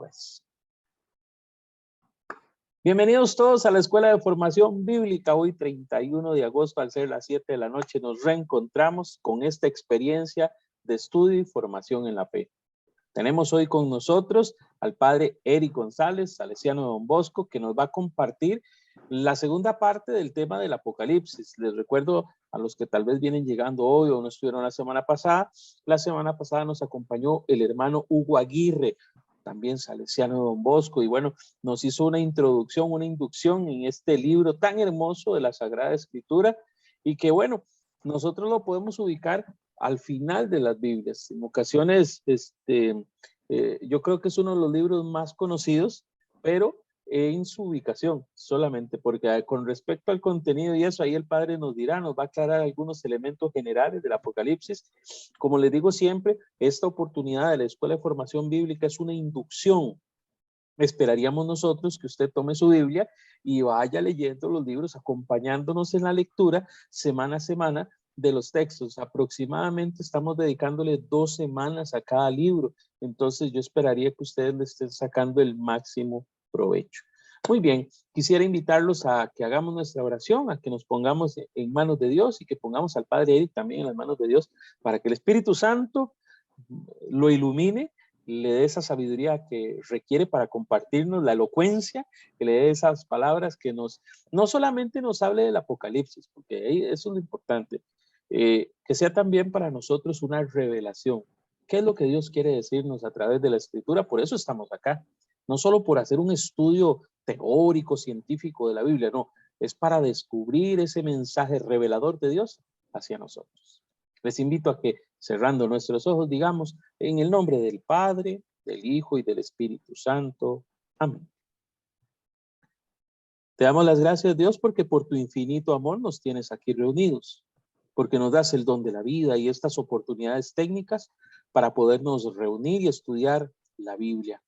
después. Bienvenidos todos a la Escuela de Formación Bíblica. Hoy 31 de agosto, al ser las 7 de la noche, nos reencontramos con esta experiencia de estudio y formación en la fe. Tenemos hoy con nosotros al padre Eric González, salesiano de Don Bosco, que nos va a compartir la segunda parte del tema del Apocalipsis. Les recuerdo a los que tal vez vienen llegando hoy o no estuvieron la semana pasada nos acompañó el hermano Hugo Aguirre, también salesiano de Don Bosco, y bueno, nos hizo una introducción, una inducción en este libro tan hermoso de la Sagrada Escritura, y que bueno, nosotros lo podemos ubicar al final de las Biblias. En ocasiones, yo creo que es uno de los libros más conocidos, pero en su ubicación solamente, porque con respecto al contenido y eso, ahí el Padre nos dirá, nos va a aclarar algunos elementos generales del Apocalipsis. Como les digo siempre, esta oportunidad de la Escuela de Formación Bíblica es una inducción. Esperaríamos nosotros que usted tome su Biblia y vaya leyendo los libros, acompañándonos en la lectura semana a semana de los textos. Aproximadamente estamos dedicándole 2 semanas a cada libro. Entonces yo esperaría que ustedes le estén sacando el máximo provecho. Muy bien, quisiera invitarlos a que hagamos nuestra oración, a que nos pongamos en manos de Dios y que pongamos al Padre Eric también en las manos de Dios para que el Espíritu Santo lo ilumine, le dé esa sabiduría que requiere para compartirnos, la elocuencia, que le dé esas palabras que no solamente nos hable del Apocalipsis, porque eso es lo importante, que sea también para nosotros una revelación. ¿Qué es lo que Dios quiere decirnos a través de la Escritura? Por eso estamos acá. No solo por hacer un estudio teórico, científico de la Biblia, no. Es para descubrir ese mensaje revelador de Dios hacia nosotros. Les invito a que, cerrando nuestros ojos, digamos, en el nombre del Padre, del Hijo y del Espíritu Santo. Amén. Te damos las gracias, Dios, porque por tu infinito amor nos tienes aquí reunidos, porque nos das el don de la vida y estas oportunidades técnicas para podernos reunir y estudiar la Biblia.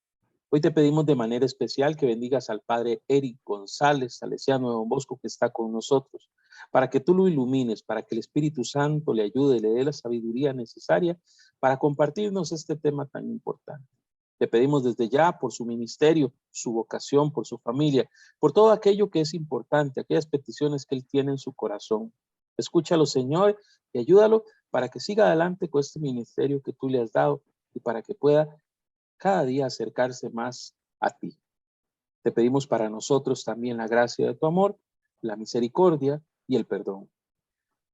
Hoy te pedimos de manera especial que bendigas al padre Eric González, salesiano de Don Bosco, que está con nosotros, para que tú lo ilumines, para que el Espíritu Santo le ayude, le dé la sabiduría necesaria para compartirnos este tema tan importante. Te pedimos desde ya por su ministerio, su vocación, por su familia, por todo aquello que es importante, aquellas peticiones que él tiene en su corazón. Escúchalo, Señor, y ayúdalo para que siga adelante con este ministerio que tú le has dado y para que pueda cada día acercarse más a ti. Te pedimos para nosotros también la gracia de tu amor, la misericordia y el perdón.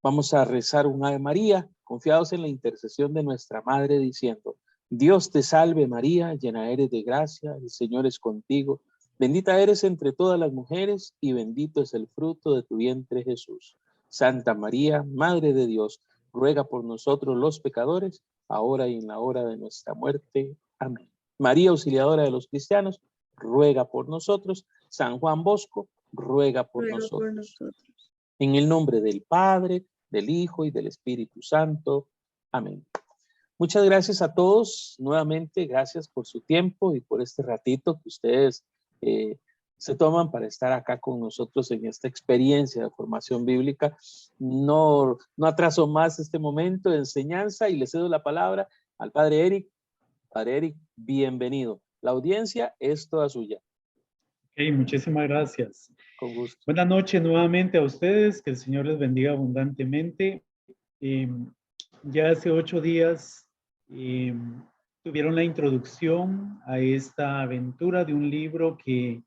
Vamos a rezar un Ave María, confiados en la intercesión de nuestra Madre, diciendo: Dios te salve María, llena eres de gracia, el Señor es contigo. Bendita eres entre todas las mujeres y bendito es el fruto de tu vientre Jesús. Santa María, Madre de Dios, ruega por nosotros los pecadores, ahora y en la hora de nuestra muerte. Amén. María, auxiliadora de los cristianos, ruega por nosotros. San Juan Bosco, ruega por nosotros. En el nombre del Padre, del Hijo y del Espíritu Santo. Amén. Muchas gracias a todos. Nuevamente, gracias por su tiempo y por este ratito que ustedes se toman para estar acá con nosotros en esta experiencia de formación bíblica. No atraso más este momento de enseñanza y le cedo la palabra al Padre Eric. Padre Eric, bienvenido. La audiencia es toda suya. Ok, muchísimas gracias. Con gusto. Buenas noches nuevamente a ustedes, que el Señor les bendiga abundantemente. Ya hace 8 días tuvieron la introducción a esta aventura de un libro que,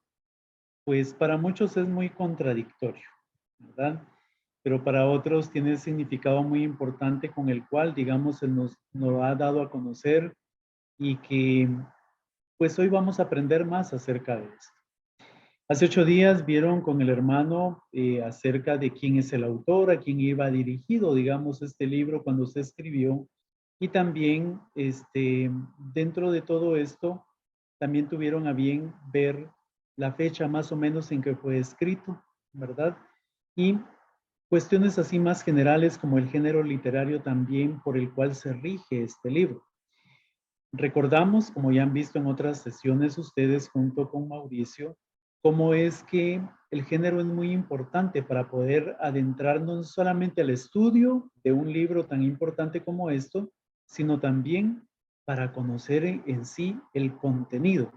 pues, para muchos es muy contradictorio, ¿verdad? Pero para otros tiene un significado muy importante con el cual, digamos, Él nos ha dado a conocer y que, pues, hoy vamos a aprender más acerca de esto. Hace 8 días vieron con el hermano acerca de quién es el autor, a quién iba dirigido, digamos, este libro cuando se escribió. Y también, dentro de todo esto, también tuvieron a bien ver la fecha más o menos en que fue escrito, ¿verdad? Y cuestiones así más generales como el género literario también por el cual se rige este libro. Recordamos, como ya han visto en otras sesiones ustedes junto con Mauricio, cómo es que el género es muy importante para poder adentrarnos no solamente al estudio de un libro tan importante como esto, sino también para conocer en sí el contenido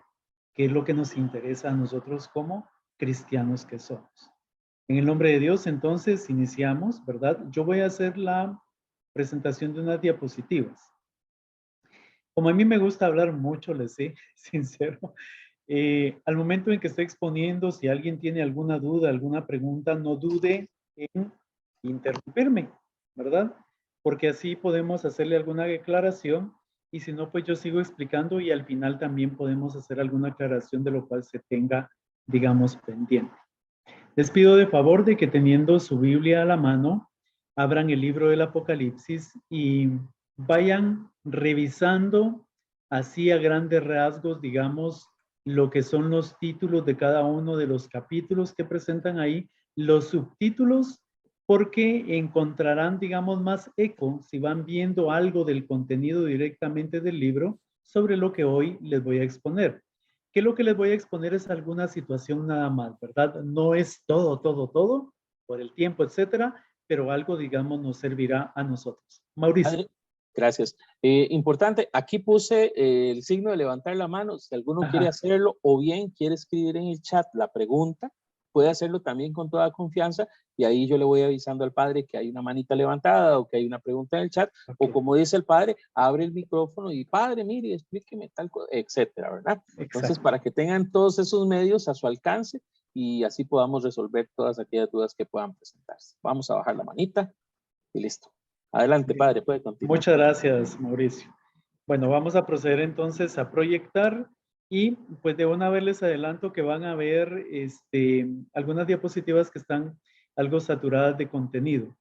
que es lo que nos interesa a nosotros como cristianos que somos. En el nombre de Dios, entonces, iniciamos, ¿verdad? Yo voy a hacer la presentación de unas diapositivas. Como a mí me gusta hablar mucho, les sé, sincero, al momento en que estoy exponiendo, si alguien tiene alguna duda, alguna pregunta, no dude en interrumpirme, ¿verdad? Porque así podemos hacerle alguna declaración y si no, pues yo sigo explicando y al final también podemos hacer alguna aclaración de lo cual se tenga, digamos, pendiente. Les pido de favor de que teniendo su Biblia a la mano, abran el libro del Apocalipsis y vayan revisando así a grandes rasgos, digamos, lo que son los títulos de cada uno de los capítulos que presentan ahí, los subtítulos, porque encontrarán, digamos, más eco si van viendo algo del contenido directamente del libro sobre lo que hoy les voy a exponer. Que lo que les voy a exponer es alguna situación nada más, ¿verdad? No es todo, por el tiempo, etcétera, pero algo, digamos, nos servirá a nosotros. Mauricio. Padre, gracias. Importante, aquí puse el signo de levantar la mano, si alguno quiere Ajá. hacerlo o bien quiere escribir en el chat la pregunta, puede hacerlo también con toda confianza y ahí yo le voy avisando al padre que hay una manita levantada o que hay una pregunta en el chat, o Okay. como dice el padre, abre el micrófono y padre, mire, explíqueme tal cosa, etcétera, ¿verdad? Entonces, Exacto. para que tengan todos esos medios a su alcance y así podamos resolver todas aquellas dudas que puedan presentarse. Vamos a bajar la manita y listo. Adelante, Bien. padre, puede continuar. Muchas gracias, Mauricio. Bueno, vamos a proceder entonces a proyectar y pues de una vez les adelanto que van a ver algunas diapositivas que están algo saturadas de contenido.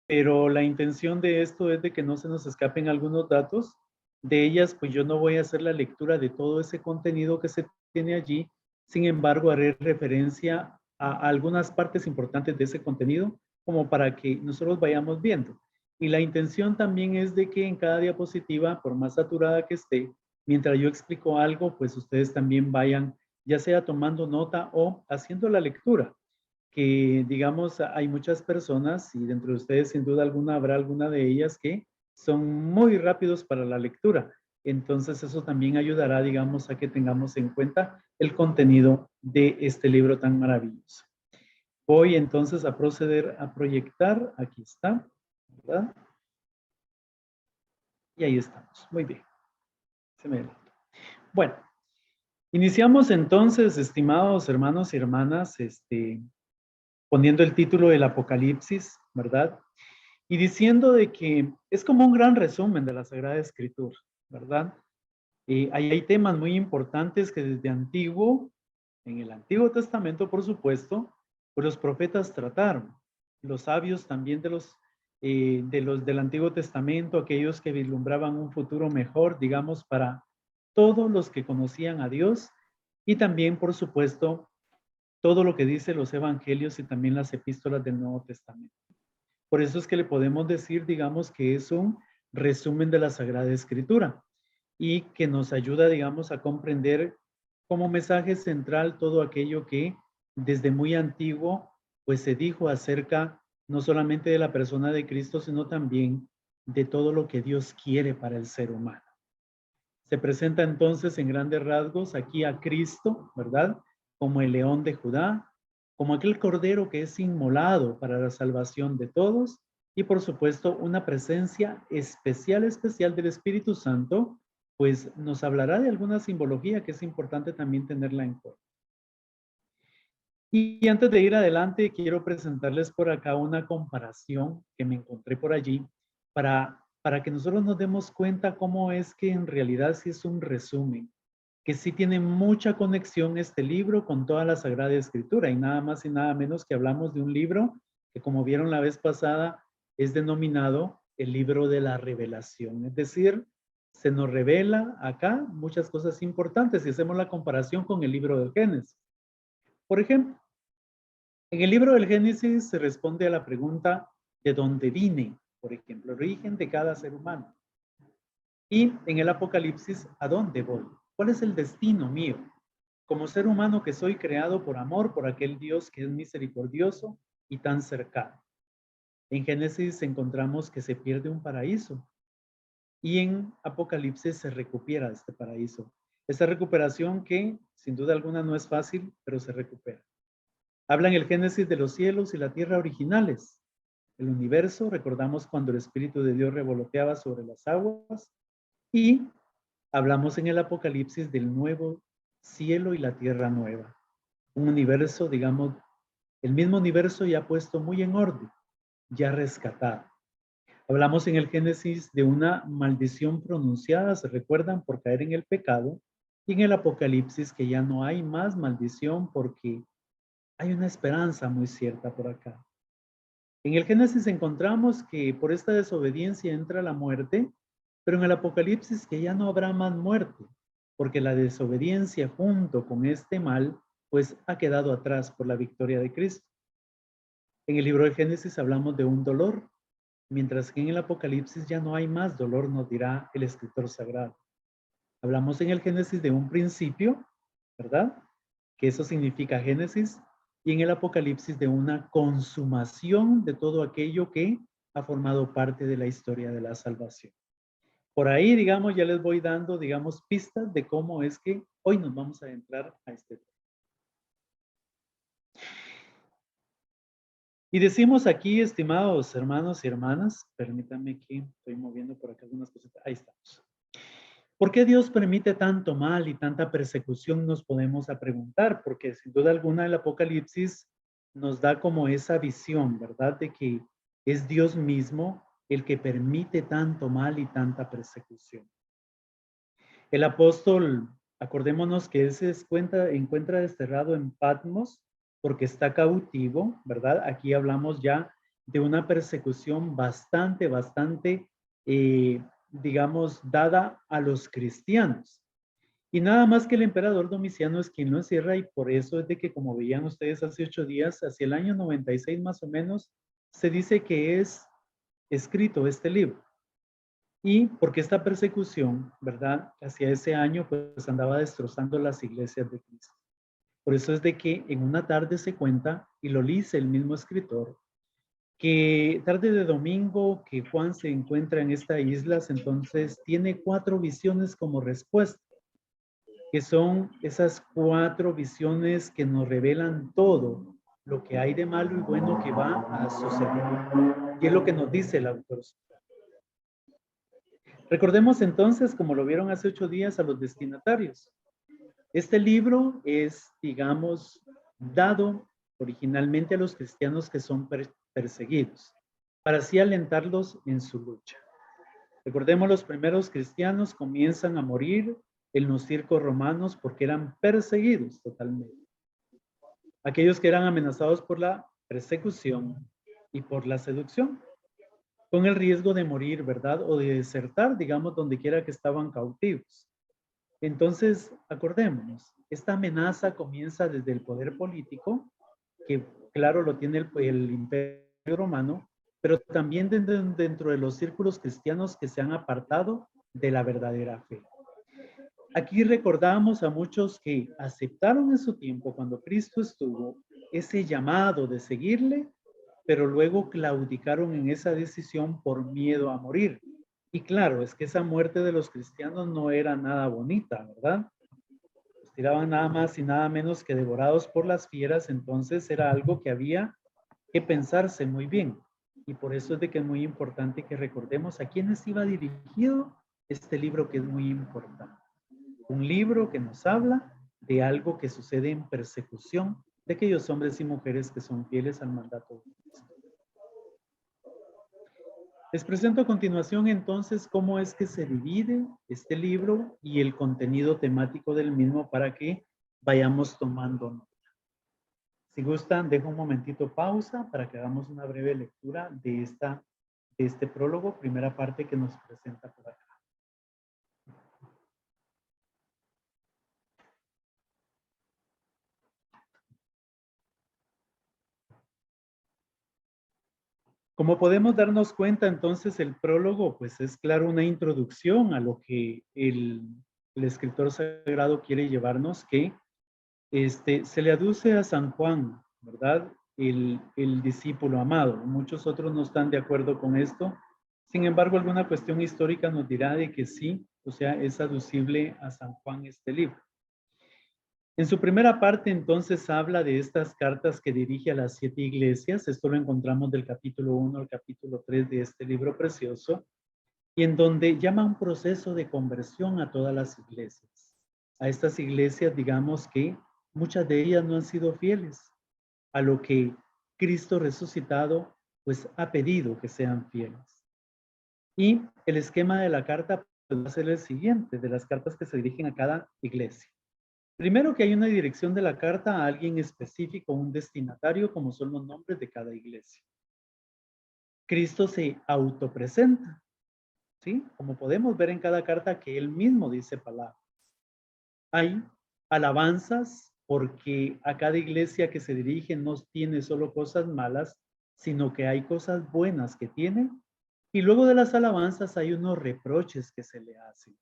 Pero la intención de esto es de que no se nos escapen algunos datos. De ellas, pues yo no voy a hacer la lectura de todo ese contenido que se tiene allí. Sin embargo, haré referencia a algunas partes importantes de ese contenido como para que nosotros vayamos viendo. Y la intención también es de que en cada diapositiva, por más saturada que esté, mientras yo explico algo, pues ustedes también vayan ya sea tomando nota o haciendo la lectura que digamos hay muchas personas y dentro de ustedes sin duda alguna habrá alguna de ellas que son muy rápidos para la lectura. Entonces eso también ayudará, digamos, a que tengamos en cuenta el contenido de este libro tan maravilloso. Voy entonces a proceder a proyectar. Aquí está, ¿verdad? Y ahí estamos. Muy bien. Se me adelantó. Bueno, iniciamos entonces, estimados hermanos y hermanas, poniendo el título del Apocalipsis, ¿verdad? Y diciendo de que es como un gran resumen de la Sagrada Escritura, ¿verdad? Ahí hay temas muy importantes que desde antiguo, en el Antiguo Testamento, por supuesto, pues los profetas trataron. Los sabios también del Antiguo Testamento, aquellos que vislumbraban un futuro mejor, digamos, para todos los que conocían a Dios y también, por supuesto, todo lo que dice los evangelios y también las epístolas del Nuevo Testamento. Por eso es que le podemos decir, digamos, que es un resumen de la Sagrada Escritura y que nos ayuda, digamos, a comprender como mensaje central todo aquello que desde muy antiguo, pues se dijo acerca no solamente de la persona de Cristo, sino también de todo lo que Dios quiere para el ser humano. Se presenta entonces en grandes rasgos aquí a Cristo, ¿verdad? Como el león de Judá, como aquel cordero que es inmolado para la salvación de todos y por supuesto una presencia especial del Espíritu Santo, pues nos hablará de alguna simbología que es importante también tenerla en cuenta. Y antes de ir adelante, quiero presentarles por acá una comparación que me encontré por allí para que nosotros nos demos cuenta cómo es que en realidad sí es un resumen, que sí tiene mucha conexión este libro con toda la Sagrada Escritura y nada más y nada menos que hablamos de un libro que como vieron la vez pasada es denominado el libro de la revelación, es decir, se nos revela acá muchas cosas importantes si hacemos la comparación con el libro del Génesis. Por ejemplo, en el libro del Génesis se responde a la pregunta ¿de dónde vine? Por ejemplo, el origen de cada ser humano. Y en el Apocalipsis, ¿a dónde voy? ¿Cuál es el destino mío? Como ser humano que soy creado por amor, por aquel Dios que es misericordioso y tan cercano. En Génesis encontramos que se pierde un paraíso y en Apocalipsis se recupera este paraíso. Esta recuperación que Sin duda alguna no es fácil, pero se recupera. Habla en el Génesis de los cielos y la tierra originales. El universo, recordamos cuando el Espíritu de Dios revoloteaba sobre las aguas. Y hablamos en el Apocalipsis del nuevo cielo y la tierra nueva. Un universo, digamos, el mismo universo ya puesto muy en orden, ya rescatado. Hablamos en el Génesis de una maldición pronunciada, ¿se recuerdan? Por caer en el pecado. Y en el Apocalipsis que ya no hay más maldición porque hay una esperanza muy cierta por acá. En el Génesis encontramos que por esta desobediencia entra la muerte, pero en el Apocalipsis que ya no habrá más muerte, porque la desobediencia junto con este mal, pues ha quedado atrás por la victoria de Cristo. En el libro de Génesis hablamos de un dolor, mientras que en el Apocalipsis ya no hay más dolor, nos dirá el escritor sagrado. Hablamos en el Génesis de un principio, ¿verdad? Que eso significa Génesis, y en el Apocalipsis de una consumación de todo aquello que ha formado parte de la historia de la salvación. Por ahí, digamos, ya les voy dando, digamos, pistas de cómo es que hoy nos vamos a adentrar a este tema. Y decimos aquí, estimados hermanos y hermanas, permítanme que estoy moviendo por acá algunas cositas. Ahí estamos. ¿Por qué Dios permite tanto mal y tanta persecución? Nos podemos a preguntar, porque sin duda alguna el Apocalipsis nos da como esa visión, ¿verdad? De que es Dios mismo el que permite tanto mal y tanta persecución. El apóstol, acordémonos que él se encuentra desterrado en Patmos porque está cautivo, ¿verdad? Aquí hablamos ya de una persecución bastante, digamos, dada a los cristianos. Y nada más que el emperador Domiciano es quien lo encierra y por eso es de que, como veían ustedes hace 8 días, hacia el año 96 más o menos, se dice que es escrito este libro. Y porque esta persecución, ¿verdad? Hacia ese año, pues andaba destrozando las iglesias de Cristo. Por eso es de que en una tarde se cuenta, y lo dice el mismo escritor, que tarde de domingo que Juan se encuentra en esta isla, entonces tiene 4 visiones como respuesta, que son esas 4 visiones que nos revelan todo lo que hay de malo y bueno que va a suceder. Y es lo que nos dice el autor. Recordemos entonces, como lo vieron hace 8 días, a los destinatarios. Este libro es, digamos, dado originalmente a los cristianos que son perseguidos, para así alentarlos en su lucha. Recordemos, los primeros cristianos comienzan a morir en los circos romanos porque eran perseguidos totalmente. Aquellos que eran amenazados por la persecución y por la seducción, con el riesgo de morir, ¿verdad? O de desertar, digamos, donde quiera que estaban cautivos. Entonces, acordémonos, esta amenaza comienza desde el poder político, que claro lo tiene el Imperio Romano, pero también dentro de los círculos cristianos que se han apartado de la verdadera fe. Aquí recordamos a muchos que aceptaron en su tiempo, cuando Cristo estuvo, ese llamado de seguirle, pero luego claudicaron en esa decisión por miedo a morir. Y claro, es que esa muerte de los cristianos no era nada bonita, ¿verdad? Los tiraban nada más y nada menos que devorados por las fieras, entonces era algo que había que pensarse muy bien. Y por eso es de que es muy importante que recordemos a quiénes iba dirigido este libro, que es muy importante. Un libro que nos habla de algo que sucede en persecución de aquellos hombres y mujeres que son fieles al mandato de Cristo. Les presento a continuación entonces cómo es que se divide este libro y el contenido temático del mismo para que vayamos tomando nota. Si gustan, dejo un momentito pausa para que hagamos una breve lectura de este prólogo, primera parte que nos presenta por acá. Como podemos darnos cuenta, entonces el prólogo pues es claro una introducción a lo que el escritor sagrado quiere llevarnos, que se le aduce a San Juan, ¿verdad? El discípulo amado. Muchos otros no están de acuerdo con esto. Sin embargo, alguna cuestión histórica nos dirá de que sí, o sea, es aducible a San Juan este libro. En su primera parte, entonces, habla de estas cartas que dirige a las 7 iglesias. Esto lo encontramos del capítulo 1 al capítulo 3 de este libro precioso, y en donde llama un proceso de conversión a todas las iglesias. A estas iglesias, digamos que muchas de ellas no han sido fieles a lo que Cristo resucitado, pues, ha pedido que sean fieles. Y el esquema de la carta va a ser el siguiente, de las cartas que se dirigen a cada iglesia. Primero, que hay una dirección de la carta a alguien específico, un destinatario, como son los nombres de cada iglesia. Cristo se autopresenta, ¿sí? Como podemos ver en cada carta que él mismo dice palabras. Hay alabanzas porque a cada iglesia que se dirige no tiene solo cosas malas, sino que hay cosas buenas que tiene. Y luego de las alabanzas hay unos reproches que se le hacen.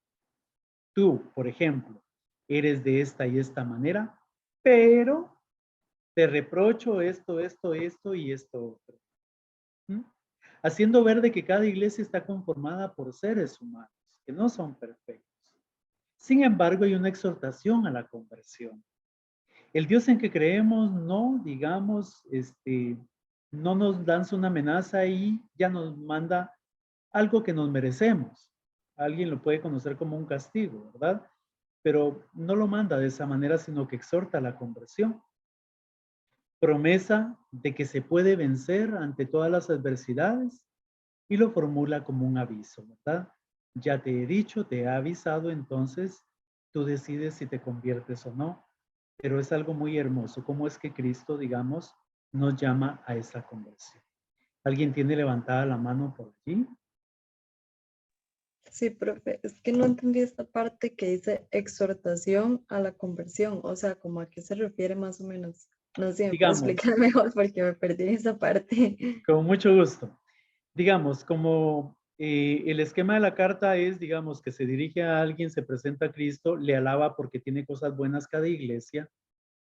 Tú, por ejemplo, eres de esta y esta manera, pero te reprocho esto y esto otro. ¿Mm? Haciendo ver de que cada iglesia está conformada por seres humanos, que no son perfectos. Sin embargo, hay una exhortación a la conversión. El Dios en que creemos no, digamos, no nos lanza una amenaza y ya nos manda algo que nos merecemos. Alguien lo puede conocer como un castigo, ¿verdad? Pero no lo manda de esa manera, sino que exhorta a la conversión. Promesa de que se puede vencer ante todas las adversidades y lo formula como un aviso, ¿verdad? Ya te he dicho, te he avisado, entonces tú decides si te conviertes o no. Pero es algo muy hermoso, cómo es que Cristo, digamos, nos llama a esa conversión. ¿Alguien tiene levantada la mano por allí? Sí, profe, es que no entendí esta parte que dice exhortación a la conversión, o sea, como a qué se refiere más o menos. No sé si me puede Digamos, explicar mejor porque me perdí en esa parte. con mucho gusto. Digamos, como el esquema de la carta es, digamos, que se dirige a alguien, se presenta a Cristo, le alaba porque tiene cosas buenas cada iglesia,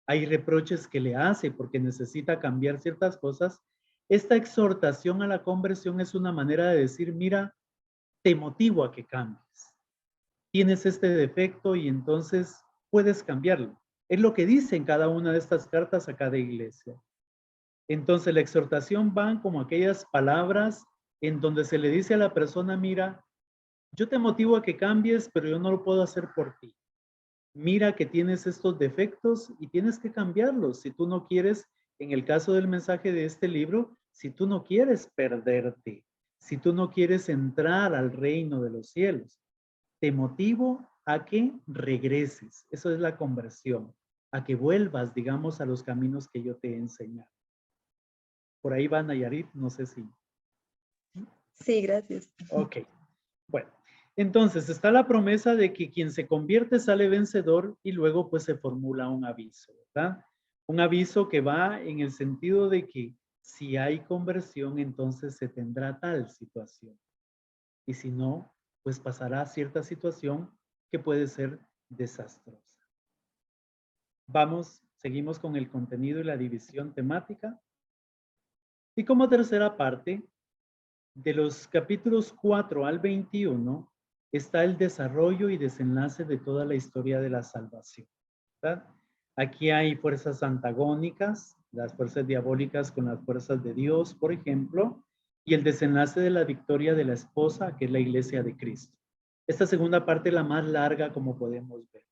hay reproches que le hace porque necesita cambiar ciertas cosas. Esta exhortación a la conversión es una manera de decir, mira, te motivo a que cambies. Tienes este defecto y entonces puedes cambiarlo. Es lo que dice en cada una de estas cartas a cada iglesia. Entonces la exhortación van como aquellas palabras en donde se le dice a la persona, mira, yo te motivo a que cambies, pero yo no lo puedo hacer por ti. Mira que tienes estos defectos y tienes que cambiarlos. Si tú no quieres, en el caso del mensaje de este libro, si tú no quieres perderte, si tú no quieres entrar al reino de los cielos, te motivo a que regreses. Eso es la conversión, a que vuelvas, digamos, a los caminos que yo te he enseñado. Por ahí va Nayarit, no sé si. Sí, gracias. Ok, bueno. Entonces está la promesa de que quien se convierte sale vencedor y luego pues se formula un aviso, ¿verdad? Un aviso que va en el sentido de que si hay conversión, entonces se tendrá tal situación. Y si no, pues pasará cierta situación que puede ser desastrosa. Vamos, seguimos con el contenido y la división temática. Y como tercera parte, de los capítulos 4 al 21, está el desarrollo y desenlace de toda la historia de la salvación, ¿verdad? Aquí hay fuerzas antagónicas, las fuerzas diabólicas con las fuerzas de Dios, por ejemplo, y el desenlace de la victoria de la esposa, que es la iglesia de Cristo. Esta segunda parte es la más larga, como podemos ver.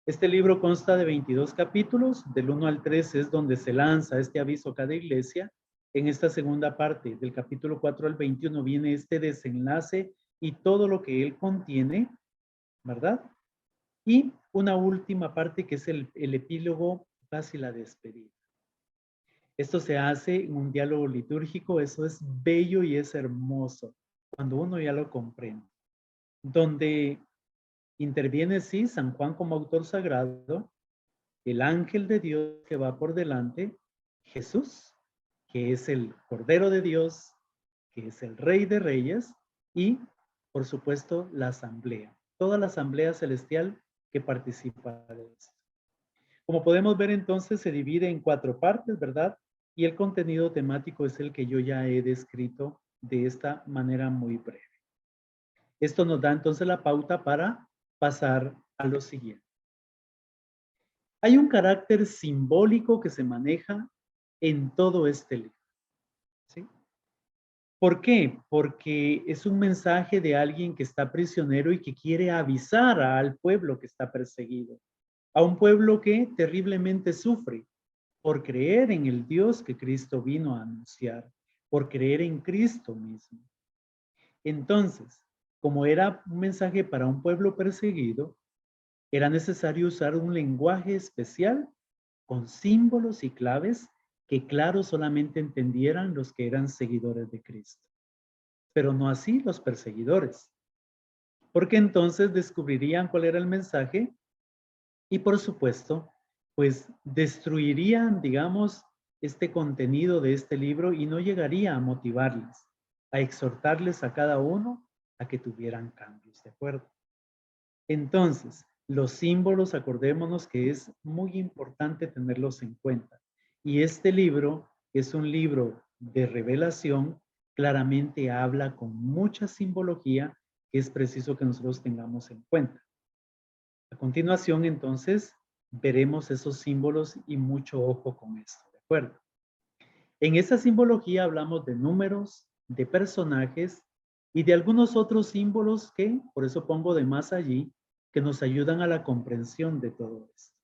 Este libro consta de 22 capítulos, del 1 al 3 es donde se lanza este aviso a cada iglesia. En esta segunda parte, del capítulo 4 al 21, viene este desenlace y todo lo que él contiene, ¿verdad? Y una última parte que es el epílogo, casi la despedida. Esto se hace en un diálogo litúrgico, eso es bello y es hermoso, cuando uno ya lo comprende. Donde interviene, sí, San Juan como autor sagrado, el ángel de Dios que va por delante, Jesús, que es el Cordero de Dios, que es el Rey de Reyes, y, por supuesto, la asamblea, toda la asamblea celestial que participa de esto. Como podemos ver, entonces, se divide en 4 partes, ¿verdad? Y el contenido temático es el que yo ya he descrito de esta manera muy breve. Esto nos da entonces la pauta para pasar a lo siguiente. Hay un carácter simbólico que se maneja en todo este libro. ¿Sí? ¿Por qué? Porque es un mensaje de alguien que está prisionero y que quiere avisar al pueblo que está perseguido, a un pueblo que terriblemente sufre por creer en el Dios que Cristo vino a anunciar, por creer en Cristo mismo. Entonces, como era un mensaje para un pueblo perseguido, era necesario usar un lenguaje especial con símbolos y claves que, claro, solamente entendieran los que eran seguidores de Cristo, pero no así los perseguidores, porque entonces descubrirían cuál era el mensaje y, por supuesto, pues destruirían, digamos, este contenido de este libro y no llegaría a motivarles, a exhortarles a cada uno a que tuvieran cambios, ¿de acuerdo? Entonces, los símbolos, acordémonos que es muy importante tenerlos en cuenta. Y este libro es un libro de revelación, claramente habla con mucha simbología que es preciso que nosotros tengamos en cuenta. A continuación, entonces, veremos esos símbolos y mucho ojo con esto, ¿de acuerdo? En esta simbología hablamos de números, de personajes y de algunos otros símbolos que, por eso pongo de más allí, que nos ayudan a la comprensión de todo esto.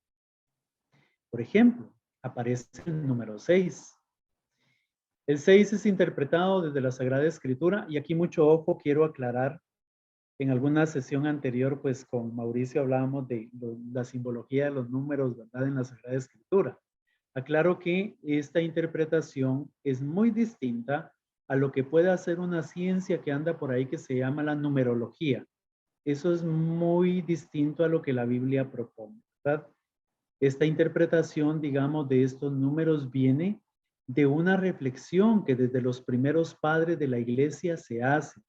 Por ejemplo, aparece el número 6. El 6 es interpretado desde la Sagrada Escritura y aquí mucho ojo, quiero aclarar. En alguna sesión anterior, pues con Mauricio hablábamos de la simbología de los números, ¿verdad? En la Sagrada Escritura. Aclaro que esta interpretación es muy distinta a lo que puede hacer una ciencia que anda por ahí que se llama la numerología. Eso es muy distinto a lo que la Biblia propone, ¿verdad? Esta interpretación, digamos, de estos números viene de una reflexión que desde los primeros padres de la iglesia se hace,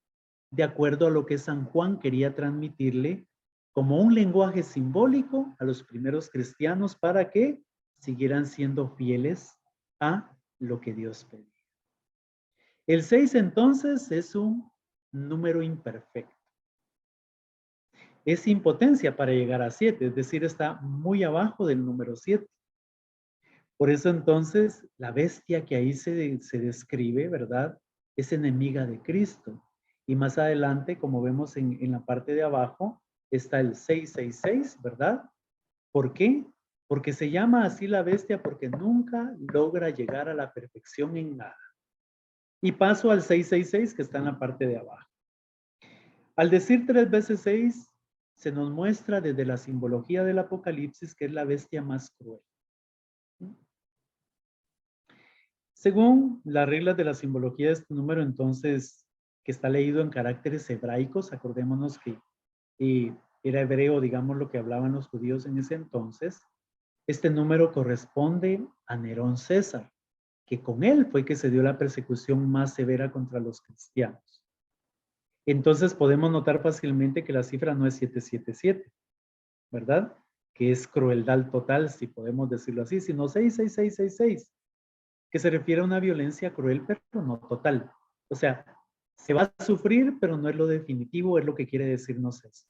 de acuerdo a lo que San Juan quería transmitirle como un lenguaje simbólico a los primeros cristianos para que siguieran siendo fieles a lo que Dios pedía. El 6 entonces es un número imperfecto. Es impotencia para llegar a 7, es decir, está muy abajo del número 7. Por eso entonces la bestia que ahí se describe, ¿verdad? Es enemiga de Cristo. Y más adelante, como vemos en la parte de abajo, está el 666, ¿verdad? ¿Por qué? Porque se llama así la bestia porque nunca logra llegar a la perfección en nada. Y paso al 666 que está en la parte de abajo. Al decir 3 veces 6, se nos muestra desde la simbología del Apocalipsis que es la bestia más cruel. Según las reglas de la simbología de este número, entonces, que está leído en caracteres hebraicos, acordémonos que era hebreo, digamos, lo que hablaban los judíos en ese entonces, este número corresponde a Nerón César, que con él fue que se dio la persecución más severa contra los cristianos. Entonces podemos notar fácilmente que la cifra no es 777, ¿verdad? Que es crueldad total, si podemos decirlo así, sino 66666. Que se refiere a una violencia cruel, pero no total. O sea, se va a sufrir, pero no es lo definitivo, es lo que quiere decirnos eso.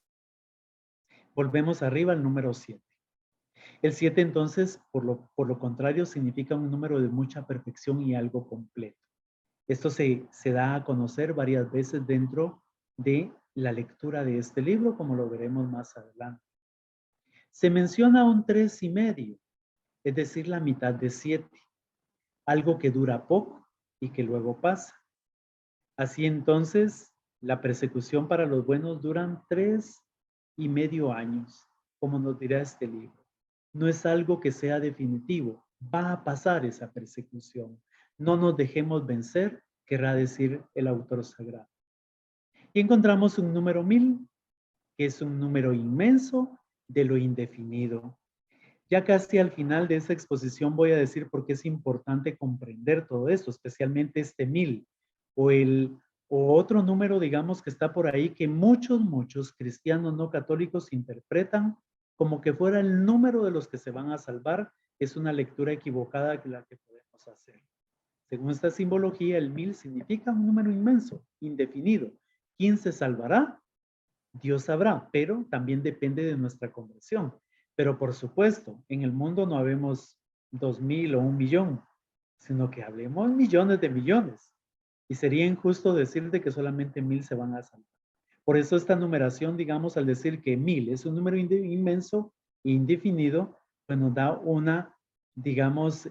Volvemos arriba al número 7. El 7 entonces, por lo contrario, significa un número de mucha perfección y algo completo. Esto se da a conocer varias veces dentro de la lectura de este libro, como lo veremos más adelante. Se menciona un 3,5, es decir, la mitad de 7. Algo que dura poco y que luego pasa. Así entonces, la persecución para los buenos duran 3,5 años, como nos dirá este libro. No es algo que sea definitivo, va a pasar esa persecución. No nos dejemos vencer, querrá decir el autor sagrado. Y encontramos un número 1000, que es un número inmenso de lo indefinido. Ya casi al final de esta exposición voy a decir por qué es importante comprender todo esto, especialmente este 1000 o otro número, digamos, que está por ahí que muchos cristianos no católicos interpretan como que fuera el número de los que se van a salvar. Es una lectura equivocada que la que podemos hacer. Según esta simbología, el 1000 significa un número inmenso, indefinido. ¿Quién se salvará? Dios sabrá, pero también depende de nuestra conversión. Pero por supuesto, en el mundo no habemos 2,000 o 1,000,000, sino que hablemos millones de millones. Y sería injusto decirte que solamente 1,000 se van a salvar. Por eso esta numeración, digamos, al decir que 1,000 es un número inmenso e indefinido, pues nos da una, digamos,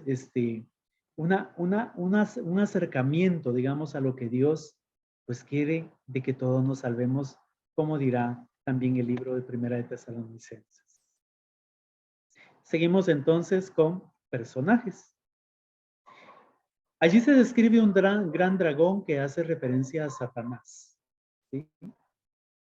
un acercamiento, digamos, a lo que Dios pues quiere de que todos nos salvemos, como dirá también el libro de Primera de Tesalonicenses. Seguimos entonces con personajes. Allí se describe un gran dragón que hace referencia a Satanás, ¿sí?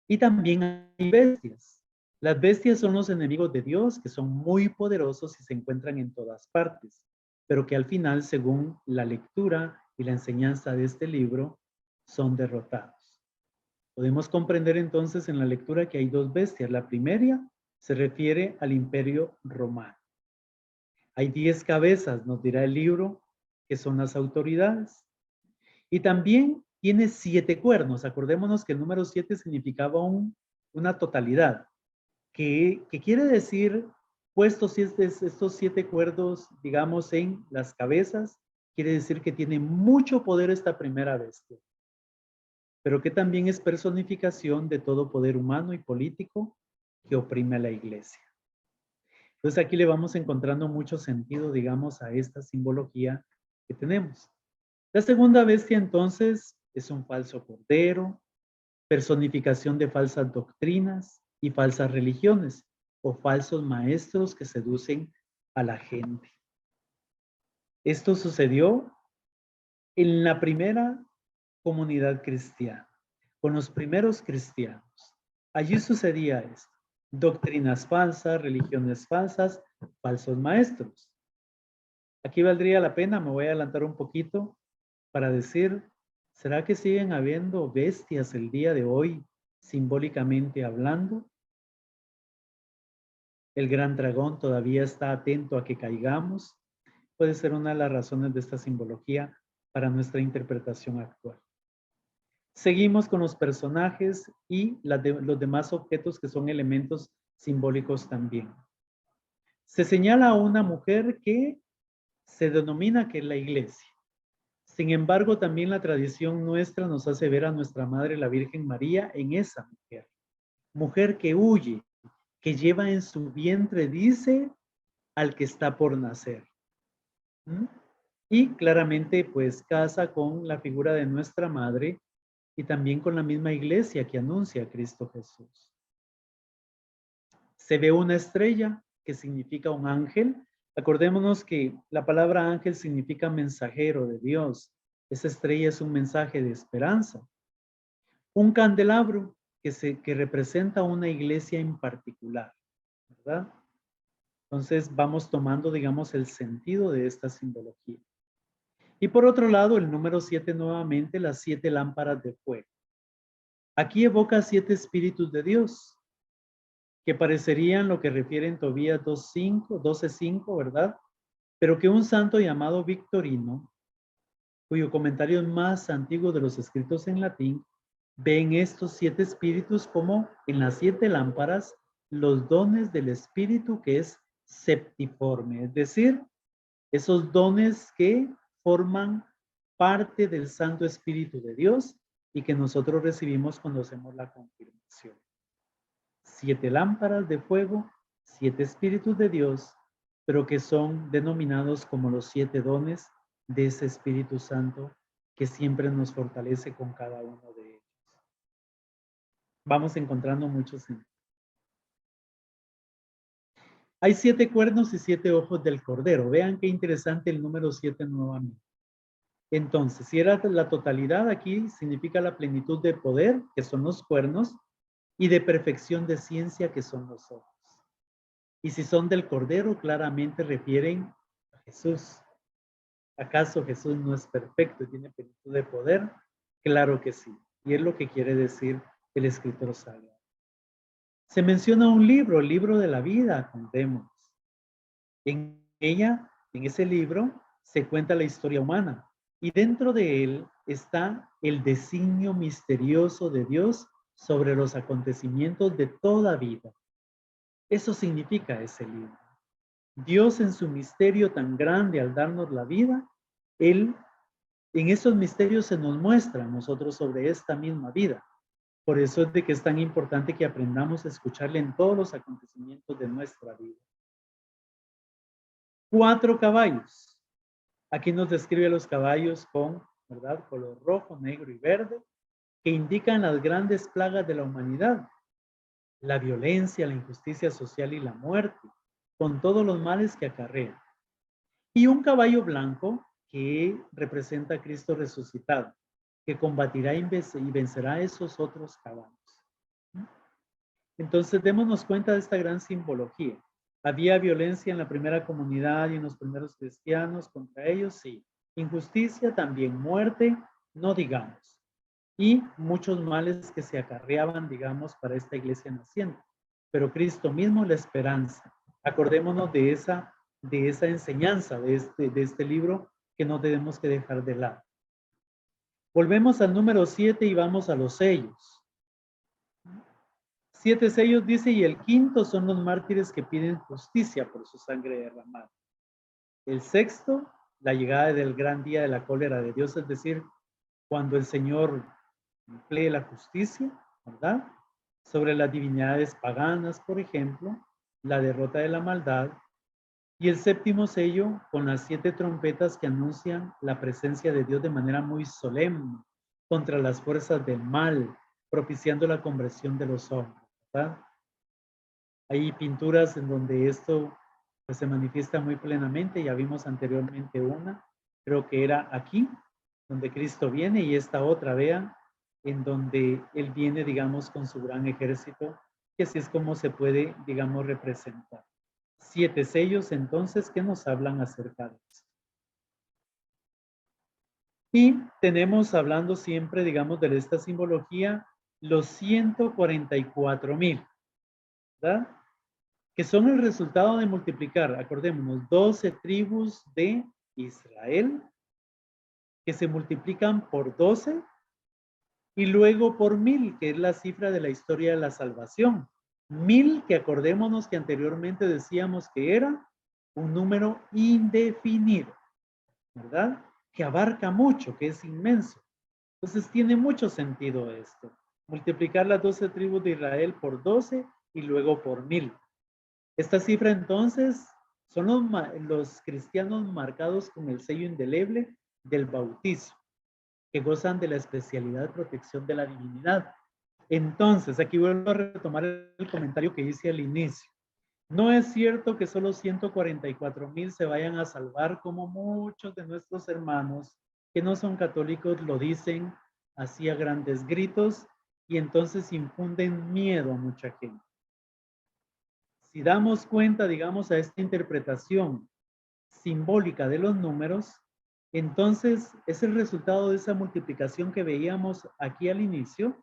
Y también hay bestias. Las bestias son los enemigos de Dios, que son muy poderosos y se encuentran en todas partes, pero que al final, según la lectura y la enseñanza de este libro, son derrotados. Podemos comprender entonces en la lectura que hay dos bestias. La primera se refiere al Imperio Romano. Hay 10 cabezas, nos dirá el libro, que son las autoridades. Y también tiene 7 cuernos. Acordémonos que el número 7 significaba una totalidad. Que quiere decir, puestos estos 7 cuernos, digamos, en las cabezas, quiere decir que tiene mucho poder esta primera bestia. Pero que también es personificación de todo poder humano y político que oprime a la iglesia. Entonces aquí le vamos encontrando mucho sentido, digamos, a esta simbología que tenemos. La segunda bestia entonces es un falso cordero, personificación de falsas doctrinas y falsas religiones o falsos maestros que seducen a la gente. Esto sucedió en la primera comunidad cristiana, con los primeros cristianos. Allí sucedía esto. Doctrinas falsas, religiones falsas, falsos maestros. Aquí valdría la pena, me voy a adelantar un poquito para decir, ¿será que siguen habiendo bestias el día de hoy, simbólicamente hablando? El gran dragón todavía está atento a que caigamos. Puede ser una de las razones de esta simbología para nuestra interpretación actual. Seguimos con los personajes y los demás objetos que son elementos simbólicos también. Se señala a una mujer que se denomina que es la iglesia. Sin embargo, también la tradición nuestra nos hace ver a nuestra Madre, la Virgen María, en esa mujer. Mujer que huye, que lleva en su vientre, dice, al que está por nacer. Y claramente, pues, casa con la figura de nuestra Madre y también con la misma iglesia que anuncia a Cristo Jesús. Se ve una estrella que significa un ángel. Acordémonos que la palabra ángel significa mensajero de Dios. Esa estrella es un mensaje de esperanza. Un candelabro que representa una iglesia en particular, ¿verdad? Entonces vamos tomando, digamos, el sentido de esta simbología. Y por otro lado, el número 7 nuevamente, las 7 lámparas de fuego. Aquí evoca 7 espíritus de Dios, que parecerían lo que refiere en Tobías 12:5, ¿verdad? Pero que un santo llamado Victorino, cuyo comentario es más antiguo de los escritos en latín, ve en estos 7 espíritus como en las 7 lámparas los dones del espíritu que es septiforme, es decir, esos dones que forman parte del Santo Espíritu de Dios y que nosotros recibimos cuando hacemos la confirmación. 7 lámparas de fuego, 7 espíritus de Dios, pero que son denominados como los 7 dones de ese Espíritu Santo que siempre nos fortalece con cada uno de ellos. Vamos encontrando muchos sentidos. Hay 7 cuernos y 7 ojos del cordero. Vean qué interesante el número 7 nuevamente. Entonces, si era la totalidad, aquí significa la plenitud de poder, que son los cuernos, y de perfección de ciencia, que son los ojos. Y si son del cordero, claramente refieren a Jesús. ¿Acaso Jesús no es perfecto y tiene plenitud de poder? Claro que sí. Y es lo que quiere decir el escritor sagrado. Se menciona un libro, el libro de la vida, contemos. En ese libro, se cuenta la historia humana. Y dentro de él está el designio misterioso de Dios sobre los acontecimientos de toda vida. Eso significa ese libro. Dios en su misterio tan grande al darnos la vida, Él en esos misterios se nos muestra a nosotros sobre esta misma vida. Por eso es de que es tan importante que aprendamos a escucharle en todos los acontecimientos de nuestra vida. 4 caballos. Aquí nos describe los caballos con, ¿verdad?, color rojo, negro y verde, que indican las grandes plagas de la humanidad. La violencia, la injusticia social y la muerte, con todos los males que acarrea. Y un caballo blanco que representa a Cristo resucitado, que combatirá y vencerá a esos otros caballos. Entonces, démonos cuenta de esta gran simbología. ¿Había violencia en la primera comunidad y en los primeros cristianos contra ellos? Sí. Injusticia también, muerte, no digamos. Y muchos males que se acarreaban, digamos, para esta iglesia naciente. Pero Cristo mismo la esperanza. Acordémonos de esa enseñanza de este libro que no tenemos que dejar de lado. Volvemos al número 7 y vamos a los sellos. 7 sellos dice, y el quinto son los mártires que piden justicia por su sangre derramada. El sexto, la llegada del gran día de la cólera de Dios, es decir, cuando el Señor emplee la justicia, ¿verdad?, sobre las divinidades paganas, por ejemplo, la derrota de la maldad. Y el séptimo sello con las 7 trompetas que anuncian la presencia de Dios de manera muy solemne contra las fuerzas del mal, propiciando la conversión de los hombres, ¿verdad? Hay pinturas en donde esto pues, se manifiesta muy plenamente. Ya vimos anteriormente una, creo que era aquí, donde Cristo viene, y esta otra, vean, en donde Él viene, digamos, con su gran ejército, que así es como se puede, digamos, representar. 7 sellos, entonces, que nos hablan acerca de esto. Y tenemos, hablando siempre, digamos, de esta simbología, los 144,000, ¿verdad?, que son el resultado de multiplicar, acordémonos, 12 tribus de Israel, que se multiplican por 12, y luego por 1000, que es la cifra de la historia de la salvación. 1000, que acordémonos que anteriormente decíamos que era un número indefinido, ¿verdad?, que abarca mucho, que es inmenso. Entonces tiene mucho sentido esto. Multiplicar las 12 tribus de Israel por 12 y luego por 1000. Esta cifra entonces son los cristianos marcados con el sello indeleble del bautizo, que gozan de la especialidad de protección de la divinidad. Entonces, aquí vuelvo a retomar el comentario que hice al inicio. No es cierto que solo 144,000 se vayan a salvar, como muchos de nuestros hermanos que no son católicos lo dicen así a grandes gritos, y entonces infunden miedo a mucha gente. Si damos cuenta, digamos, a esta interpretación simbólica de los números, entonces es el resultado de esa multiplicación que veíamos aquí al inicio,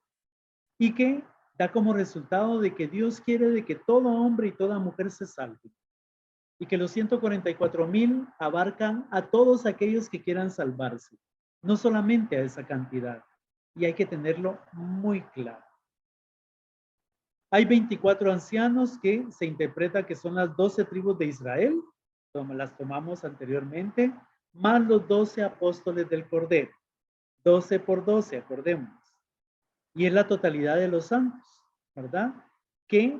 y que da como resultado de que Dios quiere de que todo hombre y toda mujer se salve, y que los 144,000 abarcan a todos aquellos que quieran salvarse, no solamente a esa cantidad, y hay que tenerlo muy claro. Hay 24 ancianos que se interpreta que son las 12 tribus de Israel, como las tomamos anteriormente, más los 12 apóstoles del Cordero. 12 por 12, acordémonos. Y es la totalidad de los santos, ¿verdad? Que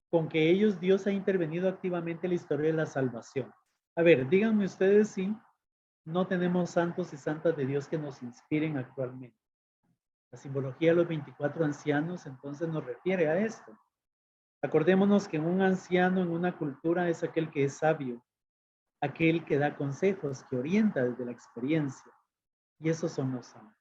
con que ellos Dios ha intervenido activamente en la historia de la salvación. A ver, díganme ustedes si no tenemos santos y santas de Dios que nos inspiren actualmente. La simbología de los 24 ancianos entonces nos refiere a esto. Acordémonos que un anciano en una cultura es aquel que es sabio, aquel que da consejos, que orienta desde la experiencia. Y esos son los santos.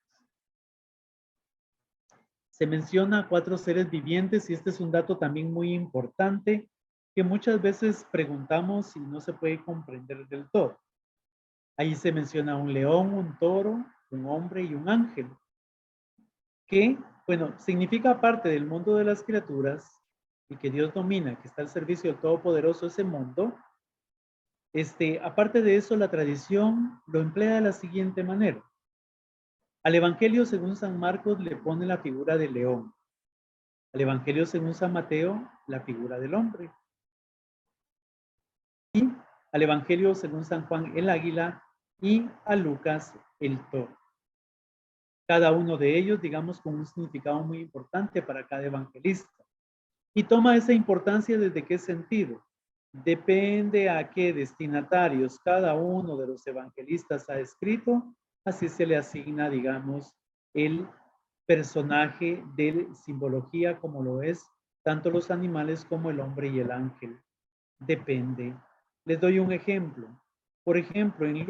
Se menciona 4 seres vivientes, y este es un dato también muy importante que muchas veces preguntamos y no se puede comprender del todo. Ahí se menciona un león, un toro, un hombre y un ángel, que, bueno, significa parte del mundo de las criaturas y que Dios domina, que está al servicio del Todopoderoso ese mundo. Aparte de eso, la tradición lo emplea de la siguiente manera. Al Evangelio según San Marcos le pone la figura del león. Al Evangelio según San Mateo, la figura del hombre. y al Evangelio según San Juan el águila y a Lucas el toro. Cada uno de ellos, digamos, con un significado muy importante para cada evangelista. Y toma esa importancia desde qué sentido. Depende a qué destinatarios cada uno de los evangelistas ha escrito, así se le asigna, digamos, el personaje de simbología como lo es tanto los animales como el hombre y el ángel. Depende. Les doy un ejemplo. Por ejemplo, en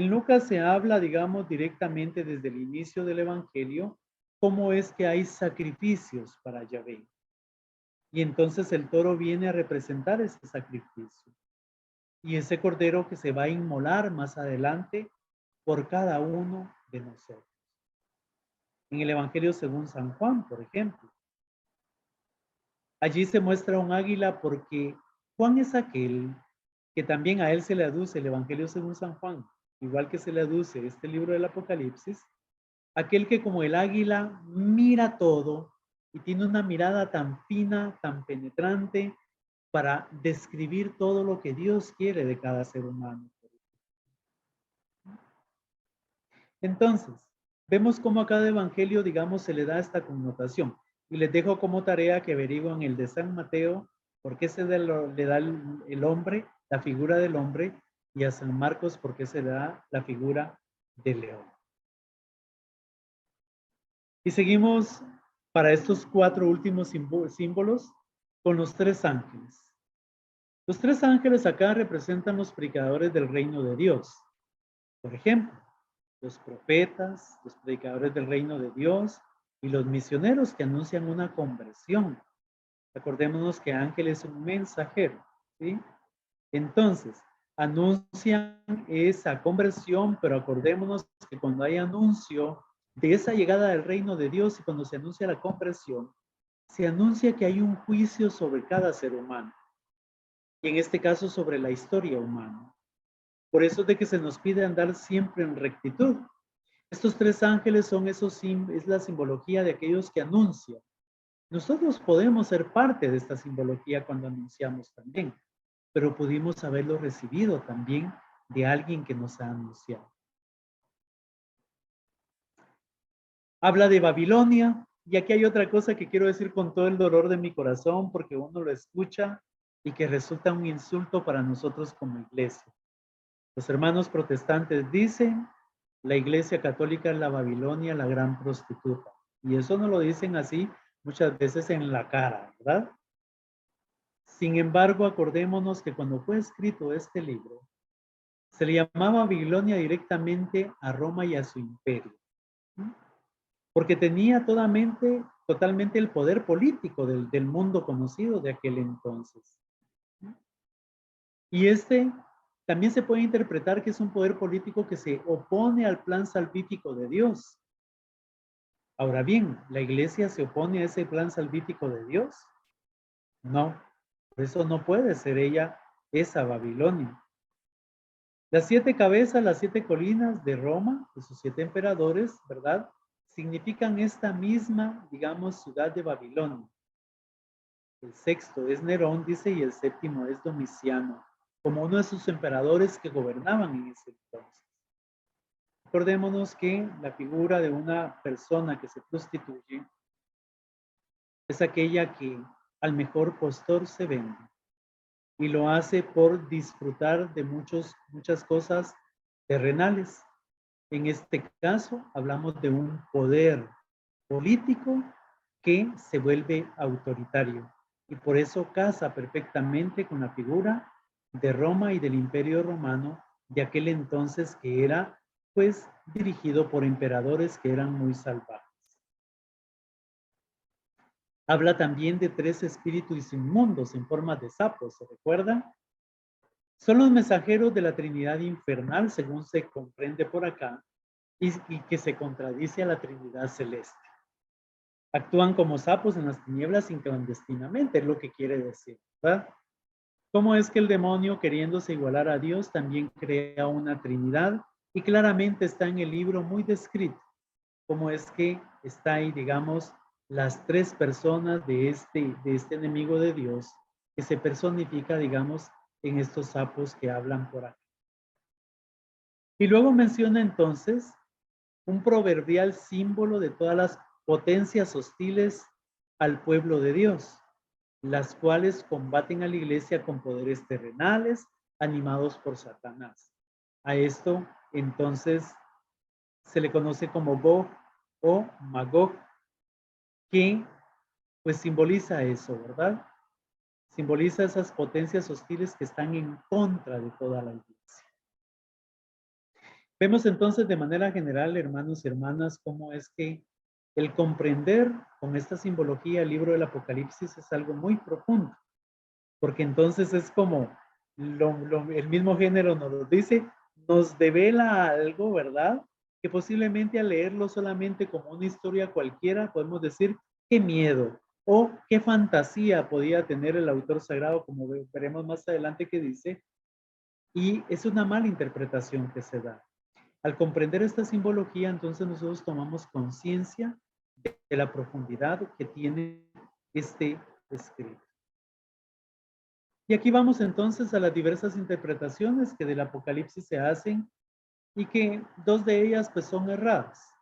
Lucas se habla, digamos, directamente desde el inicio del evangelio, cómo es que hay sacrificios para Yahvé. Y entonces el toro viene a representar ese sacrificio. Y ese cordero que se va a inmolar más adelante por cada uno de nosotros. En el Evangelio según San Juan, por ejemplo. Allí se muestra un águila porque Juan es aquel que también a él se le aduce el Evangelio según San Juan, igual que se le aduce este libro del Apocalipsis, aquel que como el águila mira todo y tiene una mirada tan fina, tan penetrante para describir todo lo que Dios quiere de cada ser humano. Entonces, vemos cómo a cada evangelio, digamos, se le da esta connotación. Y les dejo como tarea que averigüen el de San Mateo, por qué se le da el hombre, la figura del hombre, y a San Marcos, por qué se le da la figura del león. Y seguimos para estos 4 últimos símbolos con los 3 ángeles. Los 3 ángeles acá representan los predicadores del reino de Dios. Por ejemplo, los profetas, los predicadores del reino de Dios y los misioneros que anuncian una conversión. Recordémonos que ángel es un mensajero, ¿sí? Entonces, anuncian esa conversión, pero acordémonos que cuando hay anuncio de esa llegada del reino de Dios y cuando se anuncia la conversión, se anuncia que hay un juicio sobre cada ser humano. Y en este caso sobre la historia humana. Por eso es de que se nos pide andar siempre en rectitud. Estos 3 ángeles son es la simbología de aquellos que anuncian. Nosotros podemos ser parte de esta simbología cuando anunciamos también, pero pudimos haberlo recibido también de alguien que nos ha anunciado. Habla de Babilonia, y aquí hay otra cosa que quiero decir con todo el dolor de mi corazón, porque uno lo escucha y que resulta un insulto para nosotros como iglesia. Los hermanos protestantes dicen, la iglesia católica es la Babilonia, la gran prostituta. Y eso no lo dicen así muchas veces en la cara, ¿verdad? Sin embargo, acordémonos que cuando fue escrito este libro, se le llamaba Babilonia directamente a Roma y a su imperio. Porque tenía totalmente el poder político del mundo conocido de aquel entonces. Y también se puede interpretar que es un poder político que se opone al plan salvífico de Dios. Ahora bien, ¿la iglesia se opone a ese plan salvífico de Dios? No, por eso no puede ser ella esa Babilonia. Las 7 cabezas, las 7 colinas de Roma, de sus 7 emperadores, ¿verdad? Significan esta misma, digamos, ciudad de Babilonia. El 6º es Nerón, dice, y el 7º es Domiciano, como uno de sus emperadores que gobernaban en ese entonces. Recordémonos que la figura de una persona que se prostituye es aquella que al mejor postor se vende y lo hace por disfrutar de muchas cosas terrenales. En este caso, hablamos de un poder político que se vuelve autoritario y por eso casa perfectamente con la figura de Roma y del Imperio Romano de aquel entonces que era pues dirigido por emperadores que eran muy salvajes. Habla también de 3 espíritus inmundos en forma de sapos, ¿se recuerdan? Son los mensajeros de la Trinidad infernal, según se comprende por acá, y que se contradice a la Trinidad celeste. Actúan como sapos en las tinieblas clandestinamente, es lo que quiere decir, ¿verdad? ¿Cómo es que el demonio, queriéndose igualar a Dios, también crea una Trinidad? Y claramente está en el libro muy descrito, cómo es que está ahí, digamos, las 3 personas de este enemigo de Dios, que se personifica, digamos, en estos sapos que hablan por aquí. Y luego menciona entonces un proverbial símbolo de todas las potencias hostiles al pueblo de Dios, las cuales combaten a la iglesia con poderes terrenales, animados por Satanás. A esto, entonces, se le conoce como Gog o Magog, que pues simboliza eso, ¿verdad? Simboliza esas potencias hostiles que están en contra de toda la iglesia. Vemos entonces de manera general, hermanos y hermanas, cómo es que el comprender con esta simbología el libro del Apocalipsis es algo muy profundo, porque entonces es como el mismo género nos lo dice, nos devela algo, ¿verdad? Que posiblemente al leerlo solamente como una historia cualquiera, podemos decir, qué miedo o qué fantasía podía tener el autor sagrado, como veremos más adelante que dice, y es una mala interpretación que se da. Al comprender esta simbología, entonces nosotros tomamos conciencia de la profundidad que tiene este escrito. Y aquí vamos entonces a las diversas interpretaciones que del Apocalipsis se hacen y que dos de ellas pues son erradas.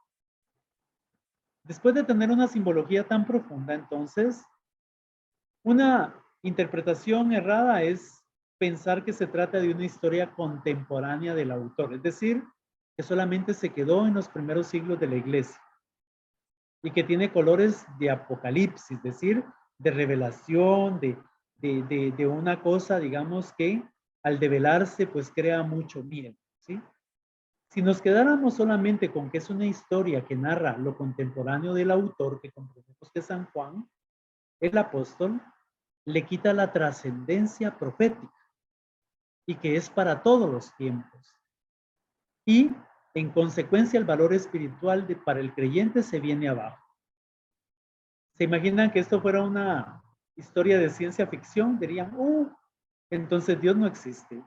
Después de tener una simbología tan profunda, entonces, una interpretación errada es pensar que se trata de una historia contemporánea del autor, es decir, que solamente se quedó en los primeros siglos de la iglesia y que tiene colores de apocalipsis, es decir, de revelación, de una cosa, digamos, que al develarse, pues crea mucho miedo, ¿sí? Si nos quedáramos solamente con que es una historia que narra lo contemporáneo del autor, que comprendemos que es San Juan, el apóstol, le quita la trascendencia profética y que es para todos los tiempos. Y en consecuencia el valor espiritual para el creyente se viene abajo. ¿Se imaginan que esto fuera una historia de ciencia ficción? Dirían, entonces Dios no existe.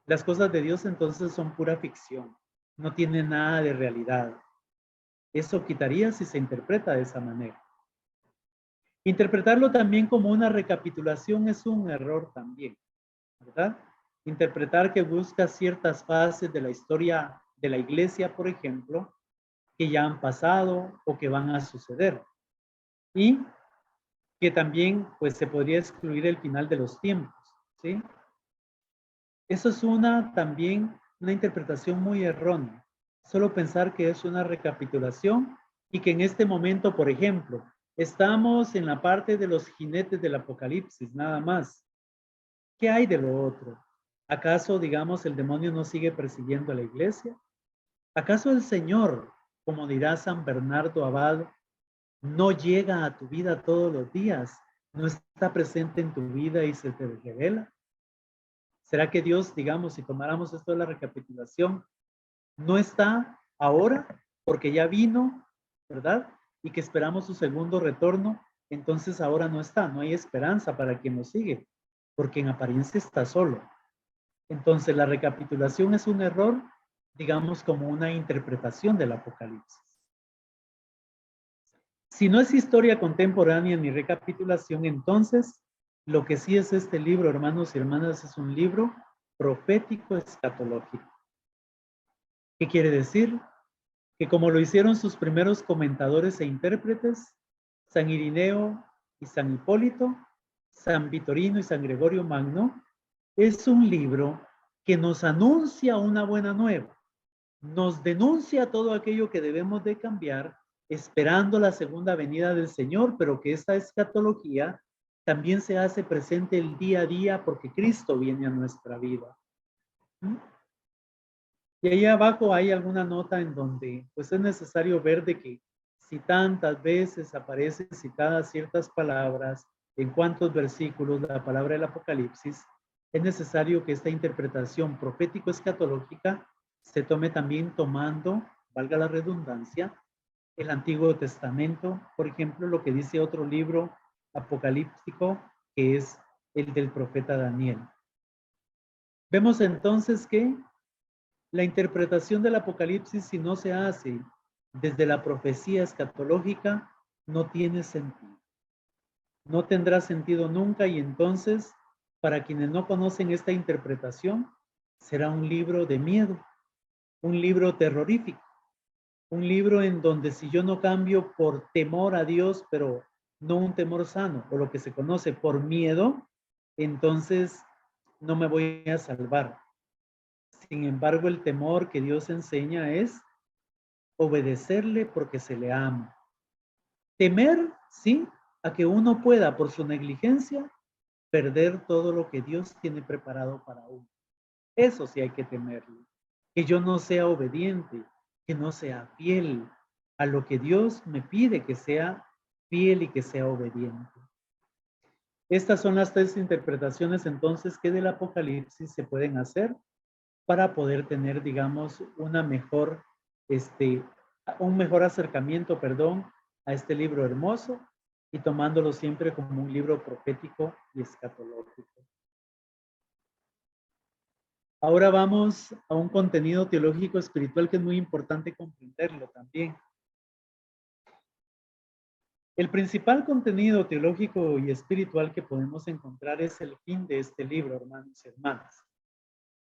Las cosas de Dios entonces son pura ficción. No tiene nada de realidad. Eso quitaría si se interpreta de esa manera. Interpretarlo también como una recapitulación es un error también, ¿verdad? Interpretar que busca ciertas fases de la historia de la iglesia, por ejemplo, que ya han pasado o que van a suceder. Y que también pues se podría excluir el final de los tiempos, ¿sí? Eso es también una interpretación muy errónea. Solo pensar que es una recapitulación y que en este momento, por ejemplo, estamos en la parte de los jinetes del Apocalipsis, nada más. ¿Qué hay de lo otro? ¿Acaso, digamos, el demonio no sigue persiguiendo a la iglesia? ¿Acaso el Señor, como dirá San Bernardo Abad, no llega a tu vida todos los días? ¿No está presente en tu vida y se te revela? ¿Será que Dios, digamos, si tomáramos esto de la recapitulación, no está ahora porque ya vino, ¿verdad? Y que esperamos su segundo retorno, entonces ahora no está, no hay esperanza para quien nos sigue, porque en apariencia está solo. Entonces la recapitulación es un error, digamos, como una interpretación del Apocalipsis. Si no es historia contemporánea ni recapitulación, entonces lo que sí es este libro, hermanos y hermanas, es un libro profético escatológico. ¿Qué quiere decir? Que como lo hicieron sus primeros comentadores e intérpretes, San Irineo y San Hipólito, San Vitorino y San Gregorio Magno, es un libro que nos anuncia una buena nueva, nos denuncia todo aquello que debemos de cambiar, esperando la segunda venida del Señor, pero que esta escatología también se hace presente el día a día porque Cristo viene a nuestra vida. Y ahí abajo hay alguna nota en donde pues es necesario ver de que si tantas veces aparecen citadas ciertas palabras, en cuántos versículos la palabra del Apocalipsis, es necesario que esta interpretación profético-escatológica se tome también tomando, valga la redundancia, el Antiguo Testamento, por ejemplo, lo que dice otro libro apocalíptico, que es el del profeta Daniel. Vemos entonces que la interpretación del Apocalipsis, si no se hace desde la profecía escatológica, no tiene sentido. No tendrá sentido nunca y entonces para quienes no conocen esta interpretación, será un libro de miedo, un libro terrorífico, un libro en donde si yo no cambio por temor a Dios, pero no un temor sano, o lo que se conoce por miedo, entonces no me voy a salvar. Sin embargo, el temor que Dios enseña es obedecerle porque se le ama. Temer, sí, a que uno pueda, por su negligencia, perder todo lo que Dios tiene preparado para uno. Eso sí hay que temerlo. Que yo no sea obediente, que no sea fiel a lo que Dios me pide que sea fiel y que sea obediente. Estas son las tres interpretaciones entonces que del Apocalipsis se pueden hacer para poder tener, digamos, una mejor, un mejor acercamiento, perdón, a este libro hermoso y tomándolo siempre como un libro profético y escatológico. Ahora vamos a un contenido teológico espiritual que es muy importante comprenderlo también. El principal contenido teológico y espiritual que podemos encontrar es el fin de este libro, hermanos y hermanas.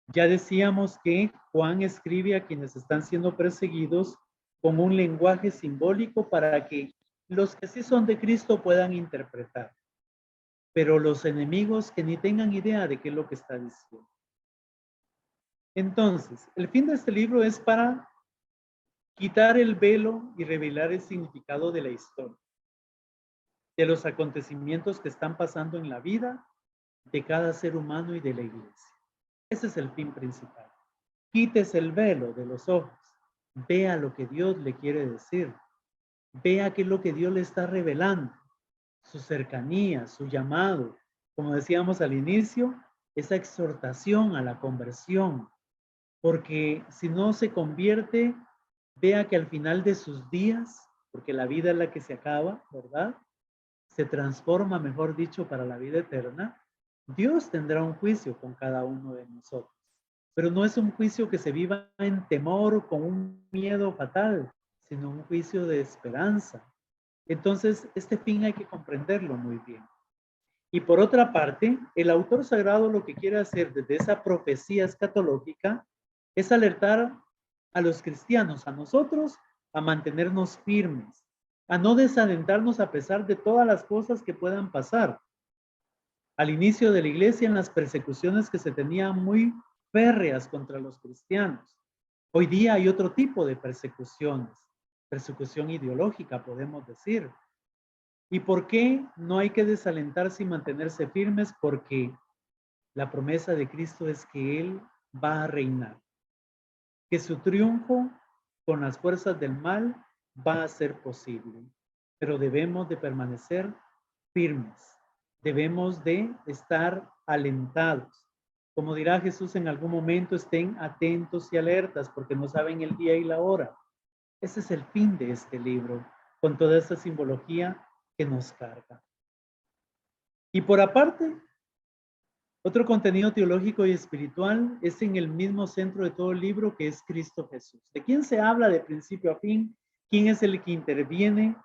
Ya decíamos que Juan escribe a quienes están siendo perseguidos con un lenguaje simbólico para que los que sí son de Cristo puedan interpretar, pero los enemigos que ni tengan idea de qué es lo que está diciendo. Entonces, el fin de este libro es para quitar el velo y revelar el significado de la historia, de los acontecimientos que están pasando en la vida de cada ser humano y de la iglesia. Ese es el fin principal. Quítese el velo de los ojos, vea lo que Dios le quiere decir, vea qué es lo que Dios le está revelando, su cercanía, su llamado, como decíamos al inicio, esa exhortación a la conversión, porque si no se convierte, vea que al final de sus días, porque la vida es la que se acaba, ¿verdad? Se transforma, mejor dicho, para la vida eterna. Dios tendrá un juicio con cada uno de nosotros, pero no es un juicio que se viva en temor, con un miedo fatal, sino un juicio de esperanza. Entonces, este fin hay que comprenderlo muy bien. Y por otra parte, el autor sagrado lo que quiere hacer desde esa profecía escatológica es alertar a los cristianos, a nosotros, a mantenernos firmes, a no desalentarnos a pesar de todas las cosas que puedan pasar. Al inicio de la iglesia, en las persecuciones que se tenían muy férreas contra los cristianos. Hoy día hay otro tipo de persecuciones, persecución ideológica, podemos decir. ¿Y por qué no hay que desalentarse y mantenerse firmes? Porque la promesa de Cristo es que Él va a reinar, que su triunfo con las fuerzas del mal va a ser posible, pero debemos de permanecer firmes, debemos de estar alentados. Como dirá Jesús en algún momento, estén atentos y alertas porque no saben el día y la hora. Ese es el fin de este libro, con toda esta simbología que nos carga. Y por aparte, otro contenido teológico y espiritual es en el mismo centro de todo el libro, que es Cristo Jesús. ¿De quién se habla de principio a fin? ¿Quién es el que interviene?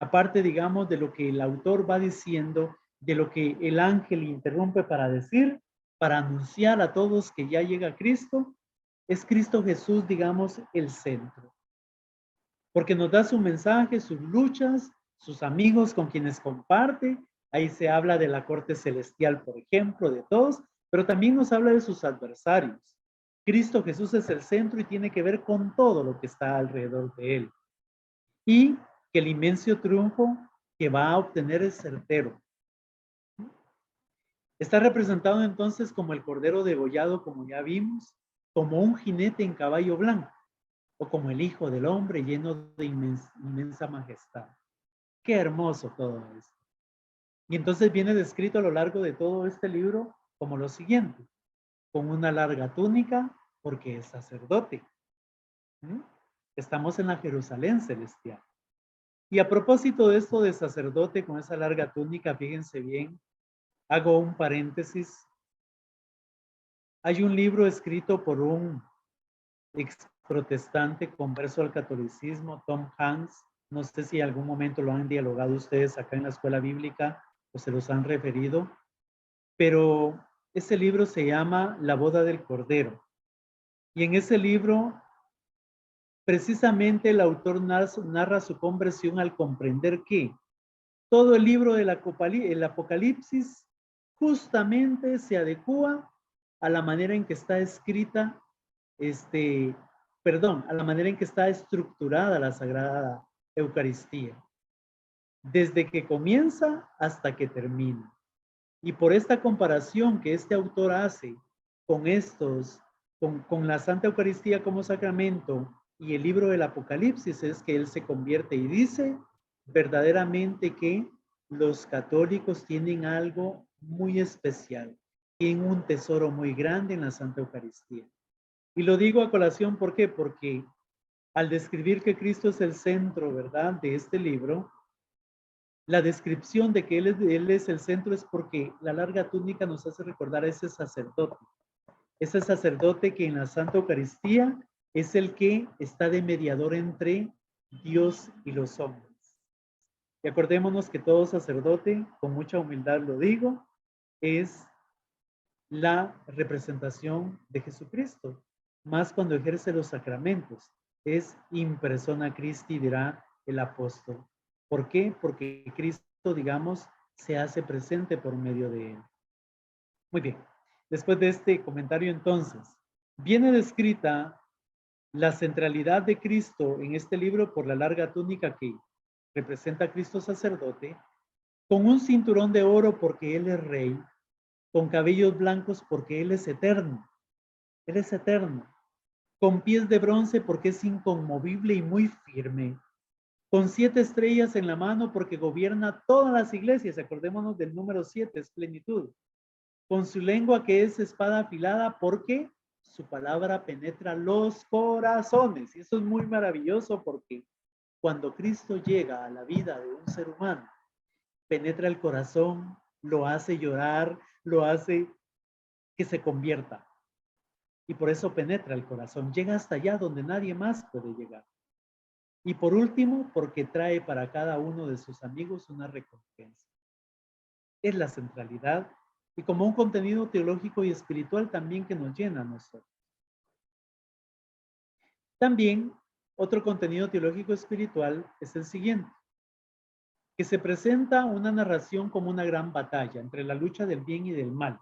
Aparte, digamos, de lo que el autor va diciendo, de lo que el ángel interrumpe para decir, para anunciar a todos que ya llega Cristo, es Cristo Jesús, digamos, el centro. Porque nos da su mensaje, sus luchas, sus amigos con quienes comparte. Ahí se habla de la corte celestial, por ejemplo, de todos, pero también nos habla de sus adversarios. Cristo Jesús es el centro y tiene que ver con todo lo que está alrededor de él. Y que el inmenso triunfo que va a obtener es certero. Está representado entonces como el cordero degollado, como ya vimos, como un jinete en caballo blanco, o como el Hijo del Hombre lleno de inmensa majestad. Qué hermoso todo esto. Y entonces viene descrito a lo largo de todo este libro como lo siguiente: con una larga túnica, porque es sacerdote. Estamos en la Jerusalén celestial. Y a propósito de esto de sacerdote con esa larga túnica, fíjense bien, hago un paréntesis. Hay un libro escrito por un ex protestante converso al catolicismo, Tom Hanks. No sé si en algún momento lo han dialogado ustedes acá en la escuela bíblica o se los han referido. pero ese libro se llama La boda del Cordero. Y en ese libro, precisamente el autor narra su conversión al comprender que todo el libro del Apocalipsis justamente se adecua a la manera en que está escrita, a la manera en que está estructurada la Sagrada Eucaristía, desde que comienza hasta que termina. Y por esta comparación que este autor hace con con la Santa Eucaristía como sacramento y el libro del Apocalipsis, es que él se convierte y dice verdaderamente que los católicos tienen algo muy especial, tienen un tesoro muy grande en la Santa Eucaristía. Y lo digo a colación, ¿por qué? Porque al describir que Cristo es el centro, ¿verdad?, de este libro, la descripción de que él es el centro es porque la larga túnica nos hace recordar a ese sacerdote que en la Santa Eucaristía es el que está de mediador entre Dios y los hombres. Y acordémonos que todo sacerdote, con mucha humildad lo digo, es la representación de Jesucristo, más cuando ejerce los sacramentos. Es in persona Christi, dirá el apóstol. ¿Por qué? Porque Cristo, digamos, se hace presente por medio de él. Muy bien. Después de este comentario, entonces, viene descrita la centralidad de Cristo en este libro por la larga túnica que representa a Cristo sacerdote, con un cinturón de oro porque Él es rey, con cabellos blancos porque Él es eterno. Él es eterno. Con pies de bronce porque es inconmovible y muy firme. Con 7 estrellas en la mano porque gobierna todas las iglesias. Acordémonos del número 7, es plenitud. Con su lengua que es espada afilada porque su palabra penetra los corazones. Y eso es muy maravilloso porque cuando Cristo llega a la vida de un ser humano, penetra el corazón, lo hace llorar, lo hace que se convierta. Y por eso penetra el corazón, llega hasta allá donde nadie más puede llegar. Y por último, porque trae para cada uno de sus amigos una recompensa. Es la centralidad y como un contenido teológico y espiritual también que nos llena a nosotros. También otro contenido teológico espiritual es el siguiente, que se presenta una narración como una gran batalla entre la lucha del bien y del mal.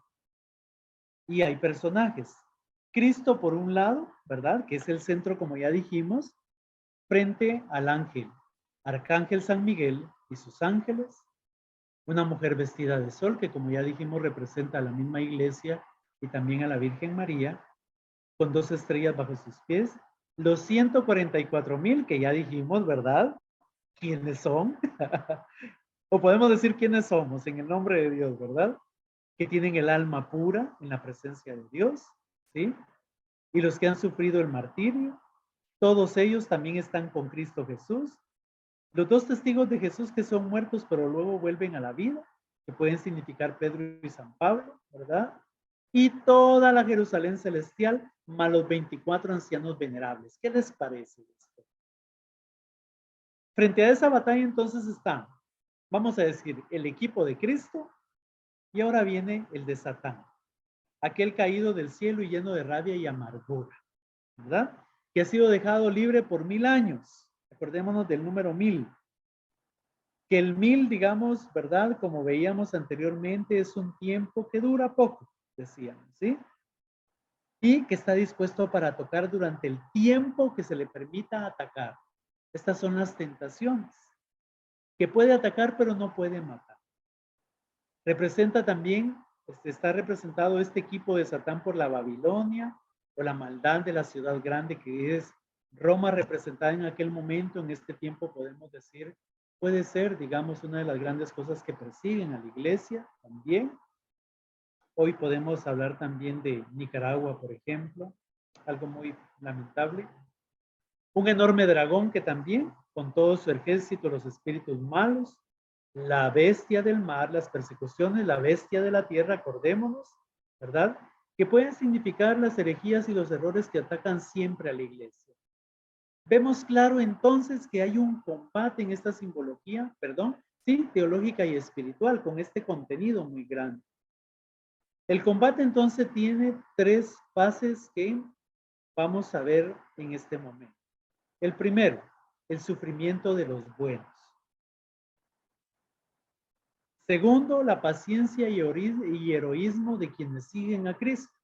Y hay personajes. Cristo por un lado, ¿verdad? Que es el centro, como ya dijimos, frente al ángel, Arcángel San Miguel y sus ángeles, una mujer vestida de sol, que como ya dijimos representa a la misma iglesia y también a la Virgen María, con 2 estrellas bajo sus pies, los 144,000 que ya dijimos, ¿verdad? ¿Quiénes son? O podemos decir quiénes somos en el nombre de Dios, ¿verdad? Que tienen el alma pura en la presencia de Dios, ¿sí? Y los que han sufrido el martirio, todos ellos también están con Cristo Jesús. Los 2 testigos de Jesús que son muertos pero luego vuelven a la vida, que pueden significar Pedro y San Pablo, ¿verdad? Y toda la Jerusalén celestial, más los 24 ancianos venerables. ¿Qué les parece esto? Frente a esa batalla entonces está, vamos a decir, el equipo de Cristo y ahora viene el de Satán, aquel caído del cielo y lleno de rabia y amargura, ¿verdad? Que ha sido dejado libre por 1000 años. Acordémonos del número 1000. Que el 1000, digamos, ¿verdad? Como veíamos anteriormente, es un tiempo que dura poco, decíamos, ¿sí? Y que está dispuesto para tocar durante el tiempo que se le permita atacar. Estas son las tentaciones, que puede atacar pero no puede matar. Representa también, está representado este equipo de Satán por la Babilonia, o la maldad de la ciudad grande que es Roma, representada en aquel momento, en este tiempo podemos decir, puede ser, digamos, una de las grandes cosas que persiguen a la iglesia también. Hoy podemos hablar también de Nicaragua, por ejemplo, algo muy lamentable. Un enorme dragón que también, con todo su ejército, los espíritus malos, la bestia del mar, las persecuciones, la bestia de la tierra, acordémonos, ¿verdad? Que pueden significar las herejías y los errores que atacan siempre a la iglesia. Vemos claro entonces que hay un combate en esta simbología, sí, teológica y espiritual, con este contenido muy grande. El combate entonces tiene 3 fases que vamos a ver en este momento. El primero, el sufrimiento de los buenos. Segundo, la paciencia y heroísmo de quienes siguen a Cristo.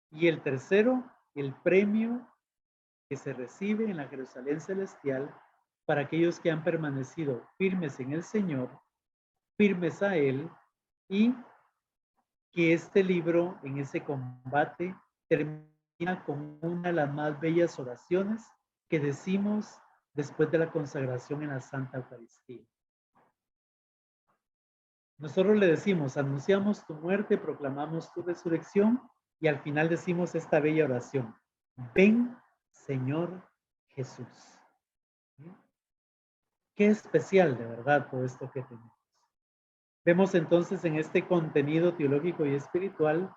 Y el tercero, el premio que se recibe en la Jerusalén celestial para aquellos que han permanecido firmes en el Señor, firmes a Él, y que este libro en ese combate termina con una de las más bellas oraciones que decimos después de la consagración en la Santa Eucaristía. Nosotros le decimos, anunciamos tu muerte, proclamamos tu resurrección, y al final decimos esta bella oración: ven, Señor Jesús. Qué especial, de verdad, todo esto que tenemos. Vemos entonces en este contenido teológico y espiritual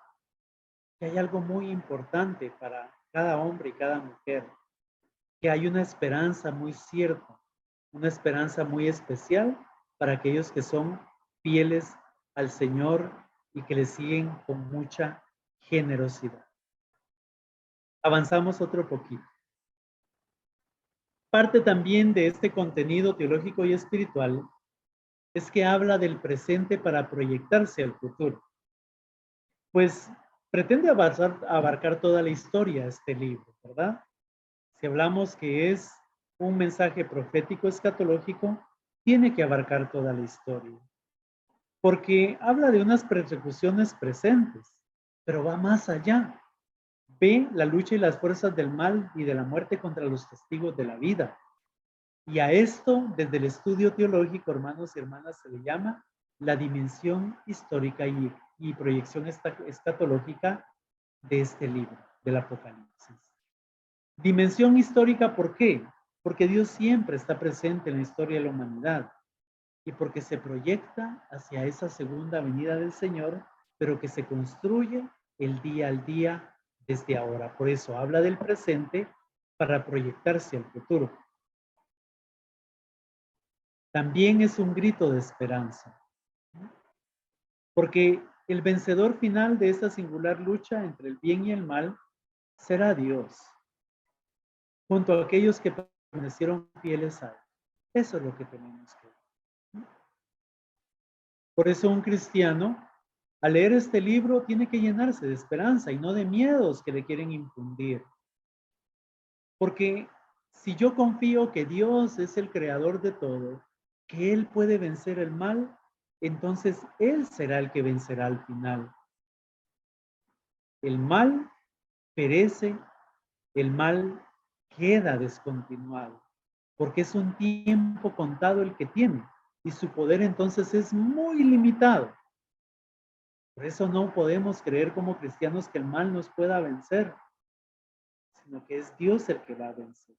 que hay algo muy importante para cada hombre y cada mujer, que hay una esperanza muy cierta, una esperanza muy especial para aquellos que son fieles al Señor y que le siguen con mucha generosidad. Avanzamos otro poquito. Parte también de este contenido teológico y espiritual es que habla del presente para proyectarse al futuro. Pues pretende abarcar toda la historia este libro, ¿verdad? Si hablamos que es un mensaje profético escatológico, tiene que abarcar toda la historia. Porque habla de unas persecuciones presentes, pero va más allá. Ve la lucha y las fuerzas del mal y de la muerte contra los testigos de la vida. Y a esto, desde el estudio teológico, hermanos y hermanas, se le llama la dimensión histórica y proyección escatológica de este libro, del Apocalipsis. Dimensión histórica, ¿por qué? Porque Dios siempre está presente en la historia de la humanidad y porque se proyecta hacia esa segunda venida del Señor, pero que se construye el día al día desde ahora. Por eso habla del presente para proyectarse al futuro. También es un grito de esperanza, porque el vencedor final de esta singular lucha entre el bien y el mal será Dios, junto a aquellos que permanecieron fieles a Él. Eso es lo que tenemos que ver. Por eso un cristiano, al leer este libro, tiene que llenarse de esperanza y no de miedos que le quieren infundir. Porque si yo confío que Dios es el creador de todo, que Él puede vencer el mal, entonces Él será el que vencerá al final. El mal perece, el mal queda descontinuado, porque es un tiempo contado el que tiene, y su poder entonces es muy limitado. Por eso no podemos creer como cristianos que el mal nos pueda vencer, sino que es Dios el que va a vencer.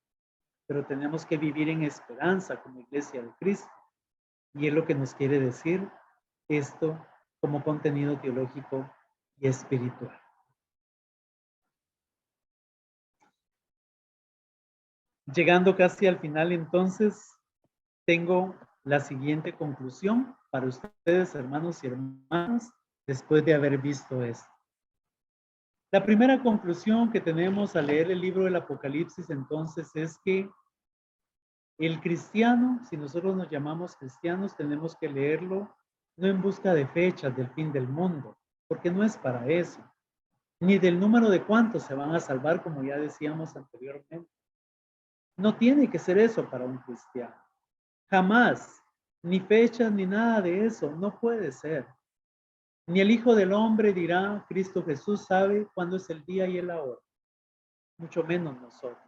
Pero tenemos que vivir en esperanza como iglesia de Cristo. Y es lo que nos quiere decir esto como contenido teológico y espiritual. Llegando casi al final, entonces, tengo la siguiente conclusión para ustedes, hermanos y hermanas, después de haber visto esto. La primera conclusión que tenemos al leer el libro del Apocalipsis, entonces, es que el cristiano, si nosotros nos llamamos cristianos, tenemos que leerlo no en busca de fechas del fin del mundo, porque no es para eso, ni del número de cuántos se van a salvar, como ya decíamos anteriormente. No tiene que ser eso para un cristiano. Jamás, ni fechas, ni nada de eso, no puede ser. Ni el Hijo del Hombre dirá, Cristo Jesús sabe cuándo es el día y la hora, mucho menos nosotros.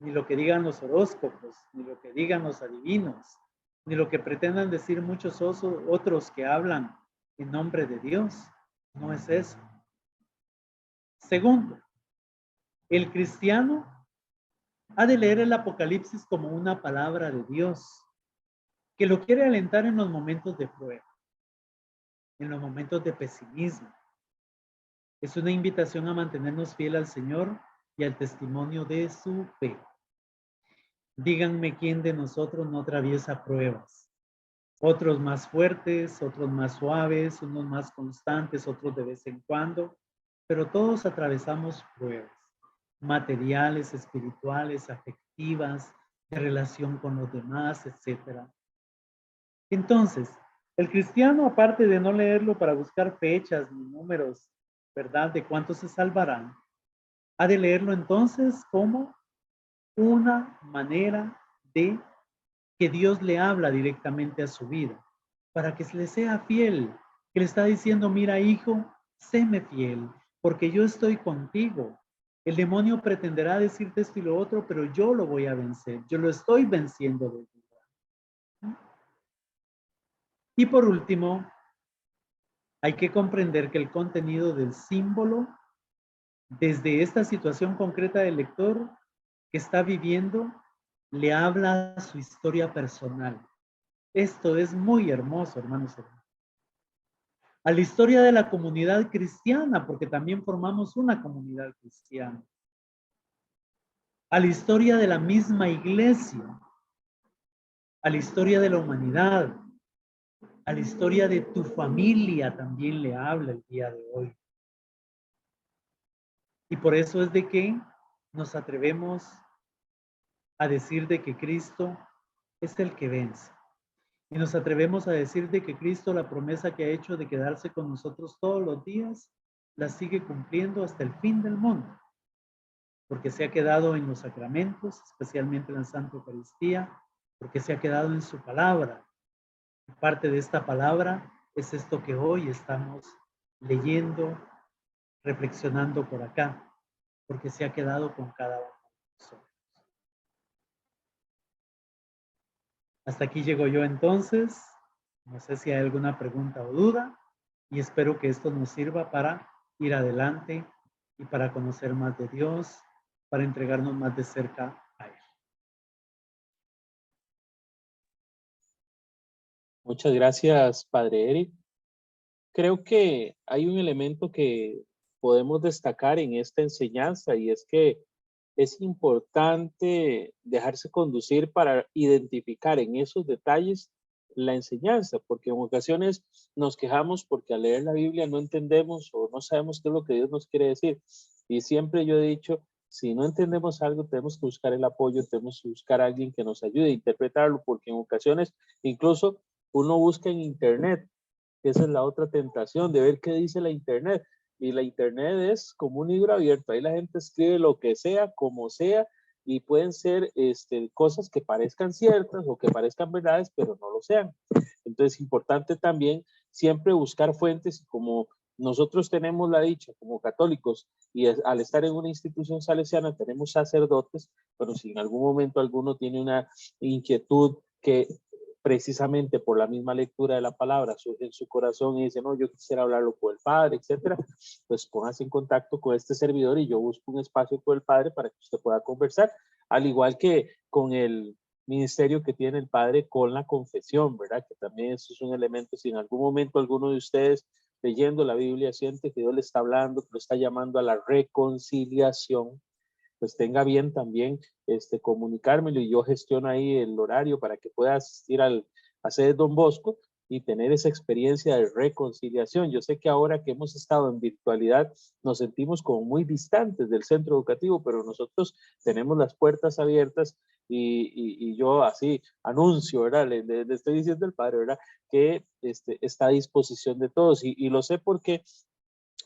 Ni lo que digan los horóscopos, ni lo que digan los adivinos, ni lo que pretendan decir muchos otros que hablan en nombre de Dios. No es eso. Segundo, el cristiano ha de leer el Apocalipsis como una palabra de Dios, que lo quiere alentar en los momentos de prueba, en los momentos de pesimismo. Es una invitación a mantenernos fieles al Señor y al testimonio de su fe. Díganme quién de nosotros no atraviesa pruebas. Otros más fuertes, otros más suaves, unos más constantes, otros de vez en cuando, pero todos atravesamos pruebas materiales, espirituales, afectivas, de relación con los demás, etc. Entonces, el cristiano, aparte de no leerlo para buscar fechas ni números, ¿verdad?, de cuántos se salvarán, ha de leerlo entonces como una manera de que Dios le habla directamente a su vida, para que se le sea fiel, que le está diciendo, mira hijo, séme fiel, porque yo estoy contigo. El demonio pretenderá decirte esto y lo otro, pero yo lo voy a vencer, yo lo estoy venciendo de vida. Y por último, hay que comprender que el contenido del símbolo, desde esta situación concreta del lector que está viviendo, le habla a su historia personal. Esto es muy hermoso, hermanos. A la historia de la comunidad cristiana, porque también formamos una comunidad cristiana. A la historia de la misma iglesia. A la historia de la humanidad. A la historia de tu familia también le habla el día de hoy. Y por eso es de que nos atrevemos a decir de que Cristo es el que vence. Y nos atrevemos a decir de que Cristo, la promesa que ha hecho de quedarse con nosotros todos los días, la sigue cumpliendo hasta el fin del mundo. Porque se ha quedado en los sacramentos, especialmente en la Santa Eucaristía, porque se ha quedado en su palabra. Y parte de esta palabra es esto que hoy estamos leyendo, reflexionando por acá, porque se ha quedado con cada uno de nosotros. Hasta aquí llego yo entonces. No sé si hay alguna pregunta o duda y espero que esto nos sirva para ir adelante y para conocer más de Dios, para entregarnos más de cerca a Él. Muchas gracias, Padre Eric. Creo que hay un elemento que podemos destacar en esta enseñanza y es que es importante dejarse conducir para identificar en esos detalles la enseñanza, porque en ocasiones nos quejamos porque al leer la Biblia no entendemos o no sabemos qué es lo que Dios nos quiere decir. Y siempre yo he dicho, si no entendemos algo, tenemos que buscar el apoyo, tenemos que buscar a alguien que nos ayude a interpretarlo, porque en ocasiones incluso uno busca en internet. Esa es la otra tentación de ver qué dice la internet. Y la internet es como un libro abierto. Ahí la gente escribe lo que sea, como sea, y pueden ser cosas que parezcan ciertas o que parezcan verdades, pero no lo sean. Entonces es importante también siempre buscar fuentes, como nosotros tenemos la dicha como católicos y al estar en una institución salesiana tenemos sacerdotes, pero si en algún momento alguno tiene una inquietud que precisamente por la misma lectura de la palabra surge en su corazón y dice, no, yo quisiera hablarlo con el Padre, etcétera, pues póngase en contacto con este servidor y yo busco un espacio con el Padre para que usted pueda conversar, al igual que con el ministerio que tiene el Padre con la confesión, ¿verdad? Que también eso es un elemento, si en algún momento alguno de ustedes leyendo la Biblia siente que Dios le está hablando, que lo está llamando a la reconciliación, pues tenga bien también comunicármelo y yo gestiono ahí el horario para que pueda asistir a sede Don Bosco y tener esa experiencia de reconciliación. Yo sé que ahora que hemos estado en virtualidad nos sentimos como muy distantes del centro educativo, pero nosotros tenemos las puertas abiertas y yo así anuncio, ¿verdad? Le estoy diciendo al Padre, ¿verdad? Que está a disposición de todos y lo sé porque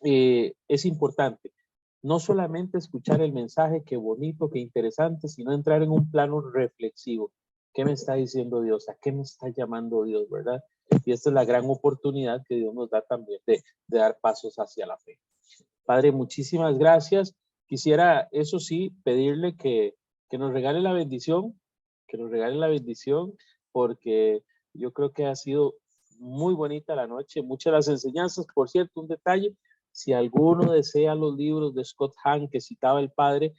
es importante no solamente escuchar el mensaje, qué bonito, qué interesante, sino entrar en un plano reflexivo. ¿Qué me está diciendo Dios? ¿A qué me está llamando Dios, verdad? Y esta es la gran oportunidad que Dios nos da también de dar pasos hacia la fe. Padre, muchísimas gracias. Quisiera, eso sí, pedirle que nos regale la bendición, porque yo creo que ha sido muy bonita la noche, muchas de las enseñanzas. Por cierto, un detalle, si alguno desea los libros de Scott Hahn que citaba el Padre,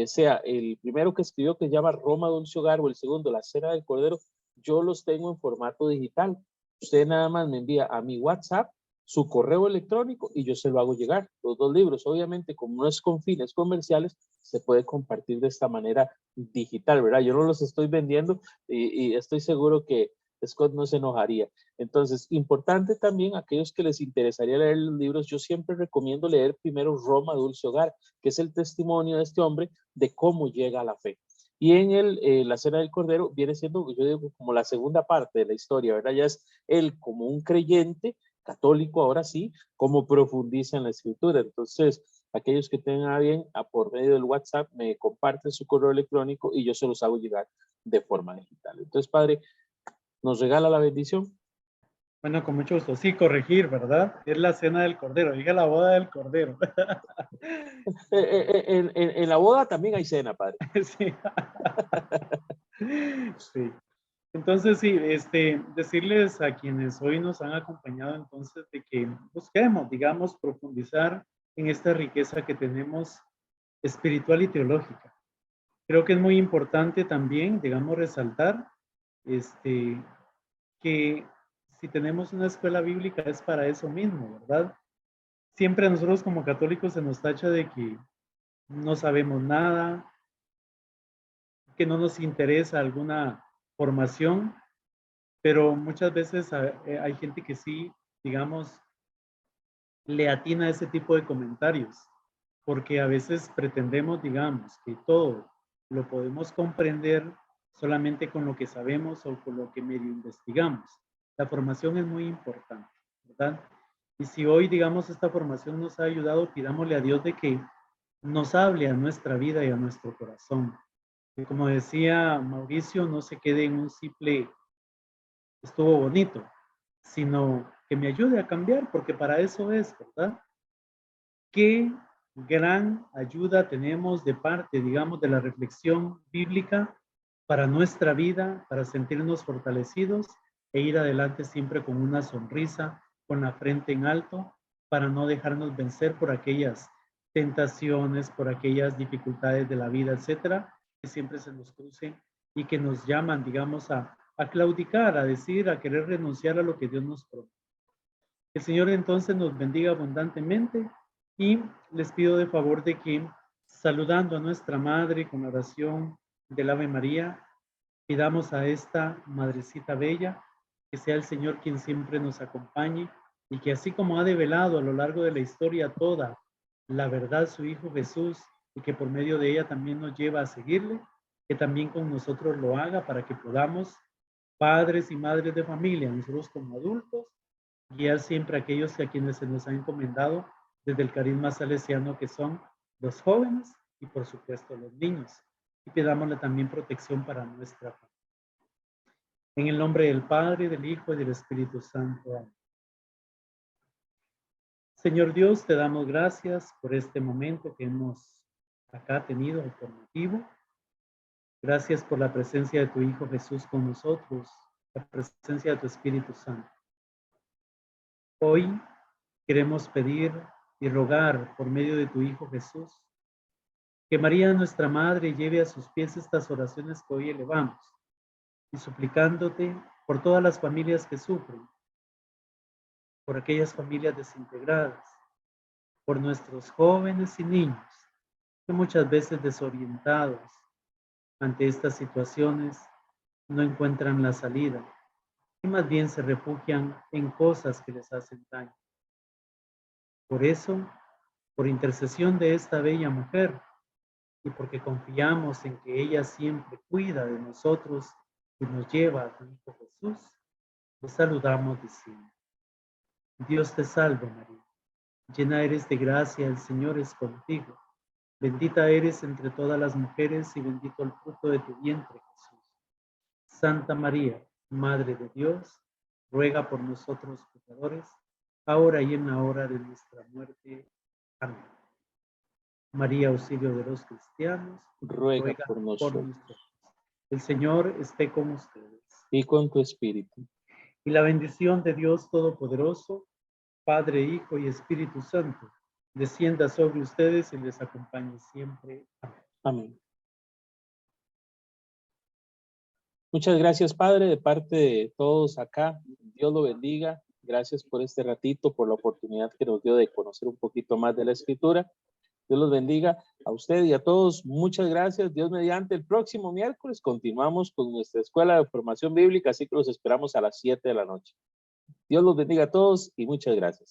sea el primero que escribió que se llama Roma Dulce Hogar o el segundo, La Cena del Cordero, yo los tengo en formato digital. Usted nada más me envía a mi WhatsApp su correo electrónico y yo se lo hago llegar. Los dos libros, obviamente, como no es con fines comerciales, se puede compartir de esta manera digital, ¿verdad? Yo no los estoy vendiendo y estoy seguro que Scott no se enojaría. Entonces, importante también, aquellos que les interesaría leer los libros, yo siempre recomiendo leer primero Roma, Dulce Hogar, que es el testimonio de este hombre de cómo llega a la fe. Y en la Cena del Cordero viene siendo, yo digo, como la segunda parte de la historia, ¿verdad? Ya es él como un creyente católico, ahora sí, cómo profundiza en la escritura. Entonces, aquellos que tengan bien, por medio del WhatsApp, me comparten su correo electrónico y yo se los hago llegar de forma digital. Entonces, Padre, ¿nos regala la bendición? Bueno, con mucho gusto. Sí, corregir, ¿verdad? Es la cena del Cordero, diga la boda del Cordero. En la boda también hay cena, Padre. Sí. Sí. Entonces, sí, decirles a quienes hoy nos han acompañado, entonces, de que busquemos, digamos, profundizar en esta riqueza que tenemos espiritual y teológica. Creo que es muy importante también, digamos, resaltar que si tenemos una escuela bíblica es para eso mismo, ¿verdad? Siempre a nosotros como católicos se nos tacha de que no sabemos nada, que no nos interesa alguna formación, pero muchas veces hay gente que sí, digamos, le atina a ese tipo de comentarios, porque a veces pretendemos, digamos, que todo lo podemos comprender solamente con lo que sabemos o con lo que medio investigamos. La formación es muy importante, ¿verdad? Y si hoy, digamos, esta formación nos ha ayudado, pidámosle a Dios de que nos hable a nuestra vida y a nuestro corazón. Que como decía Mauricio, no se quede en un simple estuvo bonito, sino que me ayude a cambiar, porque para eso es, ¿verdad? Qué gran ayuda tenemos de parte, digamos, de la reflexión bíblica para nuestra vida, para sentirnos fortalecidos e ir adelante siempre con una sonrisa, con la frente en alto, para no dejarnos vencer por aquellas tentaciones, por aquellas dificultades de la vida, etcétera, que siempre se nos crucen y que nos llaman, digamos, a claudicar, a decir, a querer renunciar a lo que Dios nos promete. El Señor entonces nos bendiga abundantemente y les pido de favor de que, saludando a nuestra Madre con la oración del Ave María, pidamos a esta Madrecita Bella que sea el Señor quien siempre nos acompañe y que así como ha develado a lo largo de la historia toda la verdad su Hijo Jesús y que por medio de ella también nos lleva a seguirle, que también con nosotros lo haga para que podamos, padres y madres de familia, nosotros como adultos, guiar siempre a aquellos a quienes se nos ha encomendado desde el carisma salesiano que son los jóvenes y por supuesto los niños. Y pidámosle también protección para nuestra familia. En el nombre del Padre, del Hijo y del Espíritu Santo. Amén. Señor Dios, te damos gracias por este momento que hemos acá tenido formativo. Gracias por la presencia de tu Hijo Jesús con nosotros, la presencia de tu Espíritu Santo. Hoy queremos pedir y rogar por medio de tu Hijo Jesús que María, nuestra Madre, lleve a sus pies estas oraciones que hoy elevamos y suplicándote por todas las familias que sufren, por aquellas familias desintegradas, por nuestros jóvenes y niños que muchas veces desorientados ante estas situaciones no encuentran la salida y más bien se refugian en cosas que les hacen daño. Por eso, por intercesión de esta bella mujer y porque confiamos en que ella siempre cuida de nosotros y nos lleva a tu Hijo Jesús, te saludamos diciendo: Dios te salve María, llena eres de gracia, el Señor es contigo. Bendita eres entre todas las mujeres y bendito el fruto de tu vientre, Jesús. Santa María, Madre de Dios, ruega por nosotros pecadores, ahora y en la hora de nuestra muerte. Amén. María, auxilio de los cristianos, Ruega ruega por por nosotros. nosotros. El Señor esté con ustedes. Y con tu espíritu. Y la bendición de Dios Todopoderoso, Padre, Hijo y Espíritu Santo, descienda sobre ustedes y les acompañe siempre. Amén. Amén. Muchas gracias, Padre, de parte de todos acá. Dios lo bendiga. Gracias por este ratito, por la oportunidad que nos dio de conocer un poquito más de la Escritura. Dios los bendiga a usted y a todos. Muchas gracias. Dios mediante, el próximo miércoles continuamos con nuestra escuela de formación bíblica, así que los esperamos a las 7 de la noche. Dios los bendiga a todos y muchas gracias.